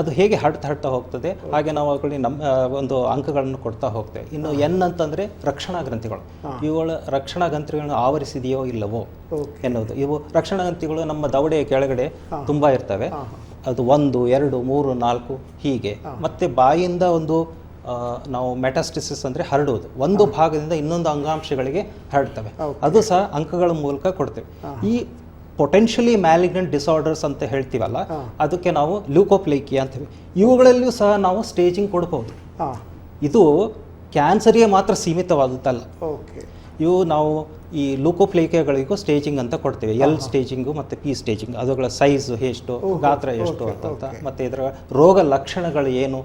ಅದು ಹೇಗೆ ಹರಡ್ತಾ ಹೋಗ್ತದೆ ಹಾಗೆ ನಾವು ಅವುಗಳಿಗೆ ನಮ್ಮ ಒಂದು ಅಂಕಗಳನ್ನು ಕೊಡ್ತಾ ಹೋಗ್ತೇವೆ. ಇನ್ನು N ಅಂತಂದರೆ ರಕ್ಷಣಾ ಗ್ರಂಥಿಗಳು. ಇವುಗಳ ರಕ್ಷಣಾ ಗ್ರಂಥಿಗಳನ್ನು ಆವರಿಸಿದೆಯೋ ಇಲ್ಲವೋ ಎನ್ನುವುದು. ಇವು ರಕ್ಷಣಾ ಗ್ರಂಥಿಗಳು ನಮ್ಮ ದವಡೆಯ ಕೆಳಗಡೆ ತುಂಬ ಇರ್ತವೆ. ಅದು 1, 2, 3, 4 ಹೀಗೆ. ಮತ್ತೆ ಬಾಯಿಯಿಂದ ಒಂದು ನಾವು ಮೆಟಾಸ್ಟಿಸಿಸ್ ಅಂದರೆ ಹರಡುವುದು, ಒಂದು ಭಾಗದಿಂದ ಇನ್ನೊಂದು ಅಂಗಾಂಶಗಳಿಗೆ ಹರಡ್ತವೆ. ಅದು ಸಹ ಅಂಕಗಳ ಮೂಲಕ ಕೊಡ್ತೇವೆ. ಈ ಪೊಟೆನ್ಷಿಯಲಿ ಮ್ಯಾಲಿಗ್ನೆಂಟ್ ಡಿಸಾರ್ಡರ್ಸ್ ಅಂತ ಹೇಳ್ತೀವಲ್ಲ, ಅದಕ್ಕೆ ನಾವು ಲ್ಯೂಕೋಪ್ಲೇಕಿಯಾ ಅಂತೀವಿ. ಇವುಗಳಲ್ಲಿಯೂ ಸಹ ನಾವು ಸ್ಟೇಜಿಂಗ್ ಕೊಡ್ಬೋದು. ಇದು ಕ್ಯಾನ್ಸರಿಗೆ ಮಾತ್ರ ಸೀಮಿತವಾದದ್ದಲ್ಲ. ಇವು ನಾವು ಈ ಲೂಕೋಪ್ಲೇಕಿಯಾಗಳಿಗೂ ಸ್ಟೇಜಿಂಗ್ ಅಂತ ಕೊಡ್ತೇವೆ. L ಸ್ಟೇಜಿಂಗು ಮತ್ತು P ಸ್ಟೇಜಿಂಗ್. ಅವುಗಳ ಸೈಜು ಎಷ್ಟು, ಗಾತ್ರ ಎಷ್ಟು ಅಂತ, ಮತ್ತು ಇದರ ರೋಗ ಲಕ್ಷಣಗಳು ಏನು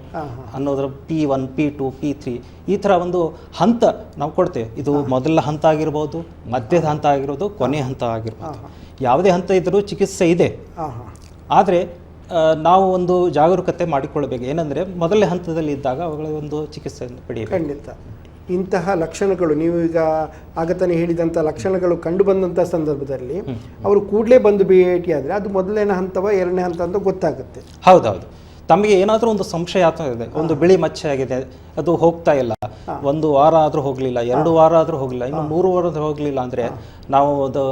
ಅನ್ನೋದ್ರ P1, P2, P3 ಈ ಥರ ಒಂದು ಹಂತ ನಾವು ಕೊಡ್ತೇವೆ. ಇದು ಮೊದಲ ಹಂತ ಆಗಿರ್ಬೋದು, ಮಧ್ಯದ ಹಂತ ಆಗಿರ್ಬೋದು, ಕೊನೆಯ ಹಂತ ಆಗಿರ್ಬೋದು. ಯಾವುದೇ ಹಂತ ಇದ್ದರೂ ಚಿಕಿತ್ಸೆ ಇದೆ. ಆದರೆ ನಾವು ಒಂದು ಜಾಗರೂಕತೆ ಮಾಡಿಕೊಳ್ಳಬೇಕು. ಏನಂದರೆ ಮೊದಲನೇ ಹಂತದಲ್ಲಿ ಇದ್ದಾಗ ಅವುಗಳ ಒಂದು ಚಿಕಿತ್ಸೆಯನ್ನು ಪಡೆಯಬೇಕು. ಖಂಡಿತ. ಇಂತಹ ಲಕ್ಷಣಗಳು ನೀವು ಈಗ ಆಗತಾನೆ ಹೇಳಿದಂಥ ಲಕ್ಷಣಗಳು ಕಂಡು ಬಂದಂಥ ಸಂದರ್ಭದಲ್ಲಿ ಅವರು ಕೂಡಲೇ ಬಂದು ಭೇಟಿಯಾದರೆ ಅದು ಮೊದಲನೇ ಹಂತವ ಎರಡನೇ ಹಂತ ಅಂತ ಗೊತ್ತಾಗುತ್ತೆ. ಹೌದೌದು. ತಮಗೆ ಏನಾದರೂ ಒಂದು ಸಂಶಯ ಇದೆ, ಒಂದು ಬಿಳಿ ಮಚ್ಚೆ ಆಗಿದೆ, ಅದು ಹೋಗ್ತಾ ಇಲ್ಲ, 1 ವಾರ ಆದರೂ ಹೋಗಲಿಲ್ಲ, 2 ವಾರ ಆದರೂ ಹೋಗಲಿಲ್ಲ, ಇನ್ನು 3 ವಾರ ಹೋಗಲಿಲ್ಲ ಅಂದರೆ ನಾವು ಒಂದು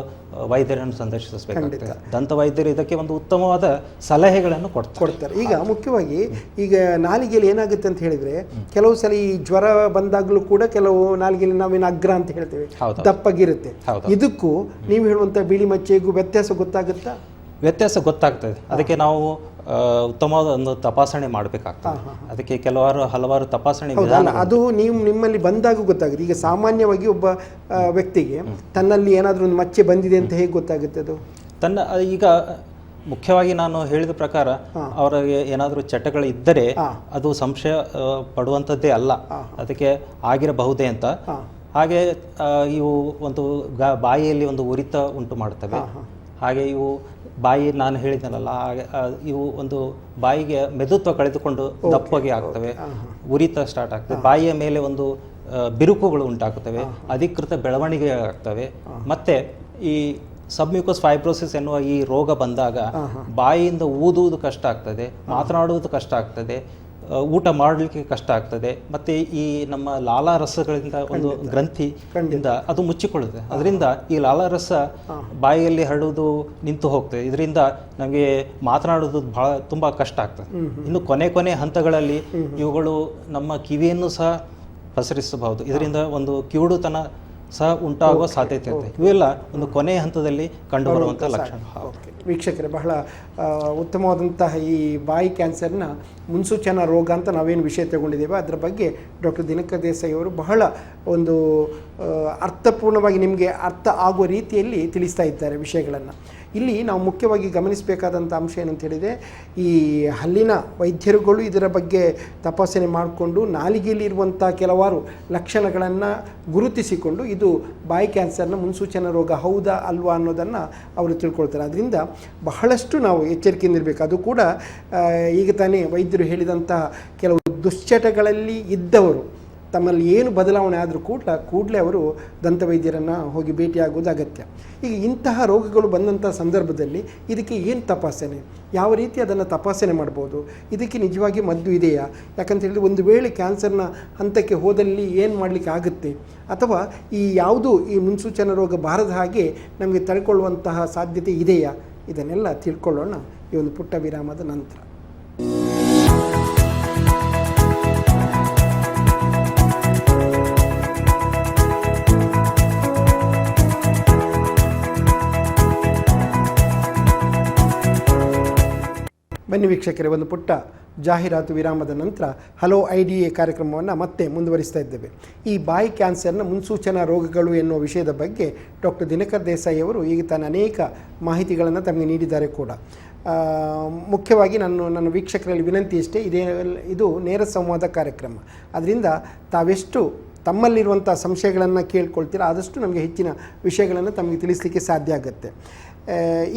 ವೈದ್ಯರನ್ನು ಸಂದರ್ಶಿಸಬೇಕಾಗುತ್ತೆ. ದಂತ ವೈದ್ಯರು ಇದಕ್ಕೆ ಒಂದು ಉತ್ತಮವಾದ ಸಲಹೆಗಳನ್ನು ಕೊಡ್ತಾರೆ. ಈಗ ಮುಖ್ಯವಾಗಿ ಈಗ ನಾಲಿಗೆಯಲ್ಲಿ ಏನಾಗುತ್ತೆ ಅಂತ ಹೇಳಿದರೆ, ಕೆಲವು ಸಲ ಈ ಜ್ವರ ಬಂದಾಗಲೂ ಕೂಡ ಕೆಲವು ನಾಲಿಗೆಯಲ್ಲಿ ನಾವೇನು ಅಗ್ರ ಅಂತ ಹೇಳ್ತೇವೆ, ದಪ್ಪಗಿರುತ್ತೆ. ಇದಕ್ಕೂ ನೀವು ಹೇಳುವಂಥ ಬಿಳಿ ಮಚ್ಚೆಗೂ ವ್ಯತ್ಯಾಸ ಗೊತ್ತಾಗುತ್ತಾ? ವ್ಯತ್ಯಾಸ ಗೊತ್ತಾಗ್ತದೆ. ಅದಕ್ಕೆ ನಾವು ಉತ್ತಮವಾದ ಒಂದು ತಪಾಸಣೆ ಮಾಡಬೇಕಾಗ್ತದೆ. ಅದಕ್ಕೆ ಹಲವಾರು ತಪಾಸಣೆ ಅದು ನಿಮ್ಮಲ್ಲಿ ಬಂದಾಗ ಗೊತ್ತಾಗುತ್ತೆ. ಈಗ ಸಾಮಾನ್ಯವಾಗಿ ಒಬ್ಬ ವ್ಯಕ್ತಿಗೆ ತನ್ನಲ್ಲಿ ಏನಾದರೂ ಒಂದು ಮಚ್ಚೆ ಬಂದಿದೆ ಅಂತ ಹೇಗೆ ಗೊತ್ತಾಗುತ್ತೆ? ಅದು ಈಗ ಮುಖ್ಯವಾಗಿ ನಾನು ಹೇಳಿದ ಪ್ರಕಾರ ಅವರಿಗೆ ಏನಾದರೂ ಚಟಗಳು ಇದ್ದರೆ ಅದು ಸಂಶಯ ಪಡುವಂಥದ್ದೇ ಅಲ್ಲ, ಅದಕ್ಕೆ ಆಗಿರಬಹುದೇ ಅಂತ. ಹಾಗೆ ಇವು ಒಂದು ಬಾಯಿಯಲ್ಲಿ ಒಂದು ಉರಿತ ಉಂಟು ಮಾಡ್ತವೆ. ಹಾಗೆ ಇವು ಬಾಯಿ ನಾನು ಹೇಳಿದನಲ್ಲ, ಇವು ಒಂದು ಬಾಯಿಗೆ ಮೆದುತ್ವ ಕಳೆದುಕೊಂಡು ದಪ್ಪಗೆ ಆಗ್ತವೆ, ಉರಿತ ಸ್ಟಾರ್ಟ್ ಆಗ್ತವೆ, ಬಾಯಿಯ ಮೇಲೆ ಒಂದು ಬಿರುಕುಗಳು ಉಂಟಾಗುತ್ತವೆ, ಅಧಿಕೃತ ಬೆಳವಣಿಗೆ ಆಗ್ತವೆ. ಮತ್ತೆ ಈ ಸಬ್ಮ್ಯೂಕಸ್ ಫೈಬ್ರೋಸಿಸ್ ಎನ್ನುವ ಈ ರೋಗ ಬಂದಾಗ ಬಾಯಿಯಿಂದ ಊದುವುದು ಕಷ್ಟ ಆಗ್ತದೆ, ಮಾತನಾಡುವುದು ಕಷ್ಟ ಆಗ್ತದೆ, ಊಟ ಮಾಡಲಿಕ್ಕೆ ಕಷ್ಟ ಆಗ್ತದೆ. ಮತ್ತು ಈ ನಮ್ಮ ಲಾಲಾರಸಗಳಿಂದ ಒಂದು ಗ್ರಂಥಿಯಿಂದ ಅದು ಮುಚ್ಚಿಕೊಳ್ಳುತ್ತೆ. ಅದರಿಂದ ಈ ಲಾಲಾರಸ ಬಾಯಿಯಲ್ಲಿ ಹರಡುವುದು ನಿಂತು ಹೋಗ್ತದೆ. ಇದರಿಂದ ನಮಗೆ ಮಾತನಾಡೋದು ತುಂಬ ಕಷ್ಟ ಆಗ್ತದೆ. ಇನ್ನು ಕೊನೆ ಹಂತಗಳಲ್ಲಿ ಇವುಗಳು ನಮ್ಮ ಕಿವಿಯನ್ನು ಸಹ ಪಸರಿಸಬಹುದು. ಇದರಿಂದ ಒಂದು ಕಿವುಡುತನ ಸಹ ಉಂಟಾಗುವ ಸಾಧ್ಯತೆ ಇದೆ. ಇವೆಲ್ಲ ಒಂದು ಕೊನೆಯ ಹಂತದಲ್ಲಿ ಕಂಡುಬರುವಂಥ ಲಕ್ಷಣ. ಓಕೆ ವೀಕ್ಷಕರೇ, ಬಹಳ ಉತ್ತಮವಾದಂತಹ ಈ ಬಾಯಿ ಕ್ಯಾನ್ಸರ್ನ ಮುನ್ಸೂಚನಾ ರೋಗ ಅಂತ ನಾವೇನು ವಿಷಯ ತಗೊಂಡಿದ್ದೇವೆ ಅದರ ಬಗ್ಗೆ ಡಾಕ್ಟರ್ ದಿನಕರ್ ದೇಸಾಯಿ ಅವರು ಬಹಳ ಒಂದು ಅರ್ಥಪೂರ್ಣವಾಗಿ ನಿಮಗೆ ಅರ್ಥ ಆಗುವ ರೀತಿಯಲ್ಲಿ ತಿಳಿಸ್ತಾ ಇದ್ದಾರೆ ವಿಷಯಗಳನ್ನು. ಇಲ್ಲಿ ನಾವು ಮುಖ್ಯವಾಗಿ ಗಮನಿಸಬೇಕಾದಂಥ ಅಂಶ ಏನಂತ ಹೇಳಿದರೆ, ಈ ಹಲ್ಲಿನ ವೈದ್ಯರುಗಳು ಇದರ ಬಗ್ಗೆ ತಪಾಸಣೆ ಮಾಡಿಕೊಂಡು ನಾಲಿಗೆಯಲ್ಲಿರುವಂಥ ಕೆಲವಾರು ಲಕ್ಷಣಗಳನ್ನು ಗುರುತಿಸಿಕೊಂಡು ಇದು ಬಾಯಿ ಕ್ಯಾನ್ಸರ್ನ ಮುನ್ಸೂಚನಾ ರೋಗ ಹೌದಾ ಅಲ್ವಾ ಅನ್ನೋದನ್ನು ಅವರು ತಿಳ್ಕೊಳ್ತಾರೆ. ಅದರಿಂದ ಬಹಳಷ್ಟು ನಾವು ಎಚ್ಚರಿಕೆಯಿಂದಿರಬೇಕು. ಅದು ಕೂಡ ಈಗ ತಾನೇ ವೈದ್ಯರು ಹೇಳಿದಂತಹ ಕೆಲವು ದುಶ್ಚಟಗಳಲ್ಲಿ ಇದ್ದವರು ತಮ್ಮಲ್ಲಿ ಏನು ಬದಲಾವಣೆ ಆದರೂ ಕೂಡಲೇ ಅವರು ದಂತವೈದ್ಯರನ್ನು ಹೋಗಿ ಭೇಟಿಯಾಗುವುದು ಅಗತ್ಯ. ಈಗ ಇಂತಹ ರೋಗಗಳು ಬಂದಂಥ ಸಂದರ್ಭದಲ್ಲಿ ಇದಕ್ಕೆ ಏನು ತಪಾಸಣೆ, ಯಾವ ರೀತಿ ಅದನ್ನು ತಪಾಸಣೆ ಮಾಡ್ಬೋದು, ಇದಕ್ಕೆ ನಿಜವಾಗಿ ಮದ್ದು ಇದೆಯಾ, ಯಾಕಂತ ಹೇಳಿದ್ರೆ ಒಂದು ವೇಳೆ ಕ್ಯಾನ್ಸರ್ನ ಹಂತಕ್ಕೆ ಹೋದಲ್ಲಿ ಏನು ಮಾಡಲಿಕ್ಕೆ ಆಗುತ್ತೆ, ಅಥವಾ ಈ ಯಾವುದು ಈ ಮುನ್ಸೂಚನಾ ರೋಗ ಬಾರದ ಹಾಗೆ ನಮಗೆ ತಡ್ಕೊಳ್ಳುವಂತಹ ಸಾಧ್ಯತೆ ಇದೆಯಾ, ಇದನ್ನೆಲ್ಲ ತಿಳ್ಕೊಳ್ಳೋಣ ಈ ಒಂದು ಪುಟ್ಟ ವಿರಾಮದ ನಂತರ. ಬನ್ನಿ ವೀಕ್ಷಕರೇ, ಒಂದು ಪುಟ್ಟ ಜಾಹೀರಾತು ವಿರಾಮದ ನಂತರ ಹಲೋ IDA ಕಾರ್ಯಕ್ರಮವನ್ನು ಮತ್ತೆ ಮುಂದುವರಿಸ್ತಾ ಇದ್ದೇವೆ. ಈ ಬಾಯಿ ಕ್ಯಾನ್ಸರ್ನ ಮುನ್ಸೂಚನಾ ರೋಗಗಳು ಎನ್ನುವ ವಿಷಯದ ಬಗ್ಗೆ ಡಾಕ್ಟರ್ ದಿನಕರ್ ದೇಸಾಯಿ ಅವರು ಈಗ ತಾನು ಅನೇಕ ಮಾಹಿತಿಗಳನ್ನು ತಮಗೆ ನೀಡಿದ್ದಾರೆ ಕೂಡ. ಮುಖ್ಯವಾಗಿ ನನ್ನ ವೀಕ್ಷಕರಲ್ಲಿ ವಿನಂತಿ ಇಷ್ಟೇ, ಇದು ನೇರ ಸಂವಾದ ಕಾರ್ಯಕ್ರಮ. ಅದರಿಂದ ತಾವೆಷ್ಟು ತಮ್ಮಲ್ಲಿರುವಂಥ ಸಂಶಯಗಳನ್ನು ಕೇಳ್ಕೊಳ್ತೀರ ಆದಷ್ಟು ನಮಗೆ ಹೆಚ್ಚಿನ ವಿಷಯಗಳನ್ನು ತಮಗೆ ತಿಳಿಸಲಿಕ್ಕೆ ಸಾಧ್ಯ ಆಗುತ್ತೆ.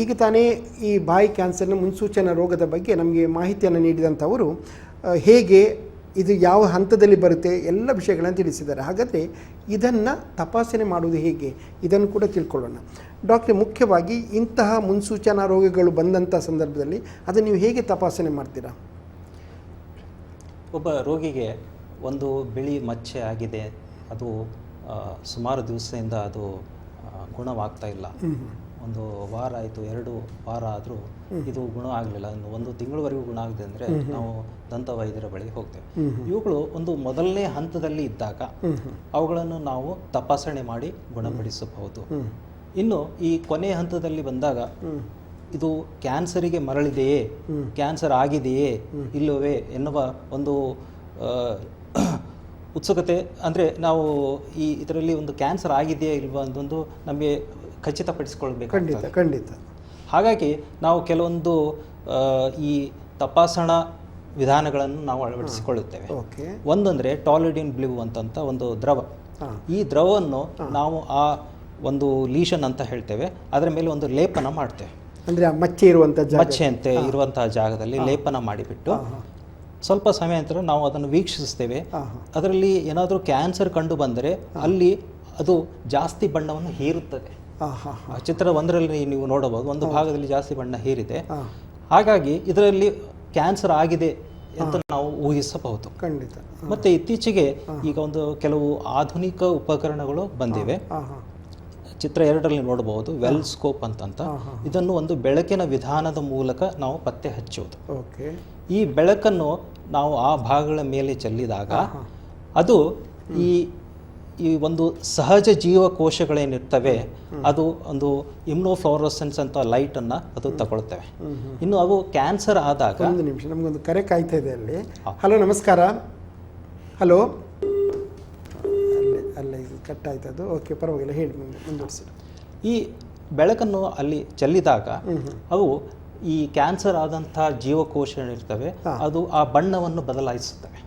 ಈಗ ತಾನೇ ಈ ಬಾಯಿ ಕ್ಯಾನ್ಸರ್ನ ಮುನ್ಸೂಚನಾ ರೋಗದ ಬಗ್ಗೆ ನಮಗೆ ಮಾಹಿತಿಯನ್ನು ನೀಡಿದಂಥವರು ಹೇಗೆ, ಇದು ಯಾವ ಹಂತದಲ್ಲಿ ಬರುತ್ತೆ, ಎಲ್ಲ ವಿಷಯಗಳನ್ನು ತಿಳಿಸಿದ್ದಾರೆ. ಹಾಗಾದರೆ ಇದನ್ನು ತಪಾಸಣೆ ಮಾಡುವುದು ಹೇಗೆ, ಇದನ್ನು ಕೂಡ ತಿಳ್ಕೊಳ್ಳೋಣ. ಡಾಕ್ಟ್ರೆ, ಮುಖ್ಯವಾಗಿ ಇಂತಹ ಮುನ್ಸೂಚನಾ ರೋಗಗಳು ಬಂದಂಥ ಸಂದರ್ಭದಲ್ಲಿ ಅದನ್ನು ನೀವು ಹೇಗೆ ತಪಾಸಣೆ ಮಾಡ್ತೀರಾ? ಒಬ್ಬ ರೋಗಿಗೆ ಒಂದು ಬಿಳಿ ಮಚ್ಚೆ ಆಗಿದೆ, ಅದು ಸುಮಾರು ದಿವಸದಿಂದ ಅದು ಗುಣವಾಗ್ತಾ ಇಲ್ಲ, ಒಂದು ವಾರ ಆಯಿತು, 2 ವಾರ ಆದರೂ ಇದು ಗುಣ ಆಗಲಿಲ್ಲ, ಒಂದು ತಿಂಗಳವರೆಗೂ ಗುಣ ಆಗಿದೆ ಅಂದರೆ ನಾವು ದಂತ ವೈದ್ಯರ ಬಳಿ ಹೋಗ್ತೇವೆ. ಇವುಗಳು ಒಂದು ಮೊದಲನೇ ಹಂತದಲ್ಲಿ ಇದ್ದಾಗ ಅವುಗಳನ್ನು ನಾವು ತಪಾಸಣೆ ಮಾಡಿ ಗುಣಪಡಿಸಬಹುದು. ಇನ್ನು ಈ ಕೊನೆಯ ಹಂತದಲ್ಲಿ ಬಂದಾಗ ಇದು ಕ್ಯಾನ್ಸರಿಗೆ ಮರಳಿದೆಯೇ, ಕ್ಯಾನ್ಸರ್ ಆಗಿದೆಯೇ ಇಲ್ಲವೇ ಎನ್ನುವ ಒಂದು ಉತ್ಸುಕತೆ, ಅಂದರೆ ನಾವು ಇದರಲ್ಲಿ ಒಂದು ಕ್ಯಾನ್ಸರ್ ಆಗಿದೆಯಾ ಇಲ್ವಾ ಅನ್ನೊಂದು ನಮಗೆ ಖಚಿತಪಡಿಸಿಕೊಳ್ಬೇಕು. ಖಂಡಿತ. ಹಾಗಾಗಿ ನಾವು ಕೆಲವೊಂದು ಈ ತಪಾಸಣಾ ವಿಧಾನಗಳನ್ನು ನಾವು ಅಳವಡಿಸಿಕೊಳ್ಳುತ್ತೇವೆ. ಒಂದಂದರೆ ಟಾಲಿಡಿನ್ ಬ್ಲೂ ಅಂತಂತ ಒಂದು ದ್ರವ. ಈ ದ್ರವವನ್ನು ನಾವು ಆ ಒಂದು ಲೀಷನ್ ಅಂತ ಹೇಳ್ತೇವೆ, ಅದರ ಮೇಲೆ ಒಂದು ಲೇಪನ ಮಾಡ್ತೇವೆ. ಅಂದರೆ ಮಚ್ಚೆ ಅಂತೆ ಇರುವಂತಹ ಜಾಗದಲ್ಲಿ ಲೇಪನ ಮಾಡಿಬಿಟ್ಟು ಸ್ವಲ್ಪ ಸಮಯ ನಂತರ ನಾವು ಅದನ್ನು ವೀಕ್ಷಿಸ್ತೇವೆ. ಅದರಲ್ಲಿ ಏನಾದರೂ ಕ್ಯಾನ್ಸರ್ ಕಂಡು ಬಂದರೆ ಅಲ್ಲಿ ಅದು ಜಾಸ್ತಿ ಬಣ್ಣವನ್ನು ಹೀರುತ್ತದೆ. ಚಿತ್ರ 1ರಲ್ಲಿ ನೀವು ನೋಡಬಹುದು, ಒಂದು ಭಾಗದಲ್ಲಿ ಜಾಸ್ತಿ ಬಣ್ಣ ಹೀರಿದೆ. ಹಾಗಾಗಿ ಇದರಲ್ಲಿ ಕ್ಯಾನ್ಸರ್ ಆಗಿದೆ ಅಂತ ನಾವು ಊಹಿಸಬಹುದು. ಖಂಡಿತ. ಮತ್ತೆ ಇತ್ತೀಚೆಗೆ ಈಗ ಒಂದು ಕೆಲವು ಆಧುನಿಕ ಉಪಕರಣಗಳು ಬಂದಿವೆ. ಚಿತ್ರ 2ರಲ್ಲಿ ನೋಡಬಹುದು, ವೆಲ್ ಸ್ಕೋಪ್ ಅಂತಂತ. ಇದನ್ನು ಒಂದು ಬೆಳಕಿನ ವಿಧಾನದ ಮೂಲಕ ನಾವು ಪತ್ತೆ ಹಚ್ಚುವುದು. ಈ ಬೆಳಕನ್ನು ನಾವು ಆ ಭಾಗಗಳ ಮೇಲೆ ಚೆಲ್ಲಿದಾಗ ಅದು ಈ ಒಂದು ಸಹಜ ಜೀವಕೋಶಗಳೇನಿರ್ತವೆ ಅದು ಒಂದು ಇಮ್ಯುನೋಫ್ಲೋರಸೆನ್ಸ್ ಅಂತ ಲೈಟನ್ನು ಅದು ತಗೊಳ್ತವೆ. ಇನ್ನು ಅವು ಕ್ಯಾನ್ಸರ್ ಆದಾಗ, ಒಂದು ನಿಮಿಷ, ನಮಗೊಂದು ಕರೆ ಕಾಯ್ತಾ ಇದೆ ಅಲ್ಲಿ. ಹಲೋ, ನಮಸ್ಕಾರ. ಹಲೋ, ಅಲ್ಲೇ ಇದು ಕಟ್ ಆಯ್ತದು. ಓಕೆ, ಪರವಾಗಿಲ್ಲ, ಹೇಳಿ, ಮುಂದುವರಿಸಿ. ಈ ಬೆಳಕನ್ನು ಅಲ್ಲಿ ಚೆಲ್ಲಿದಾಗ ಅವು ಈ ಕ್ಯಾನ್ಸರ್ ಆದಂಥ ಜೀವಕೋಶಗಳಿರ್ತವೆ, ಅದು ಆ ಬಣ್ಣವನ್ನು ಬದಲಾಯಿಸುತ್ತವೆ.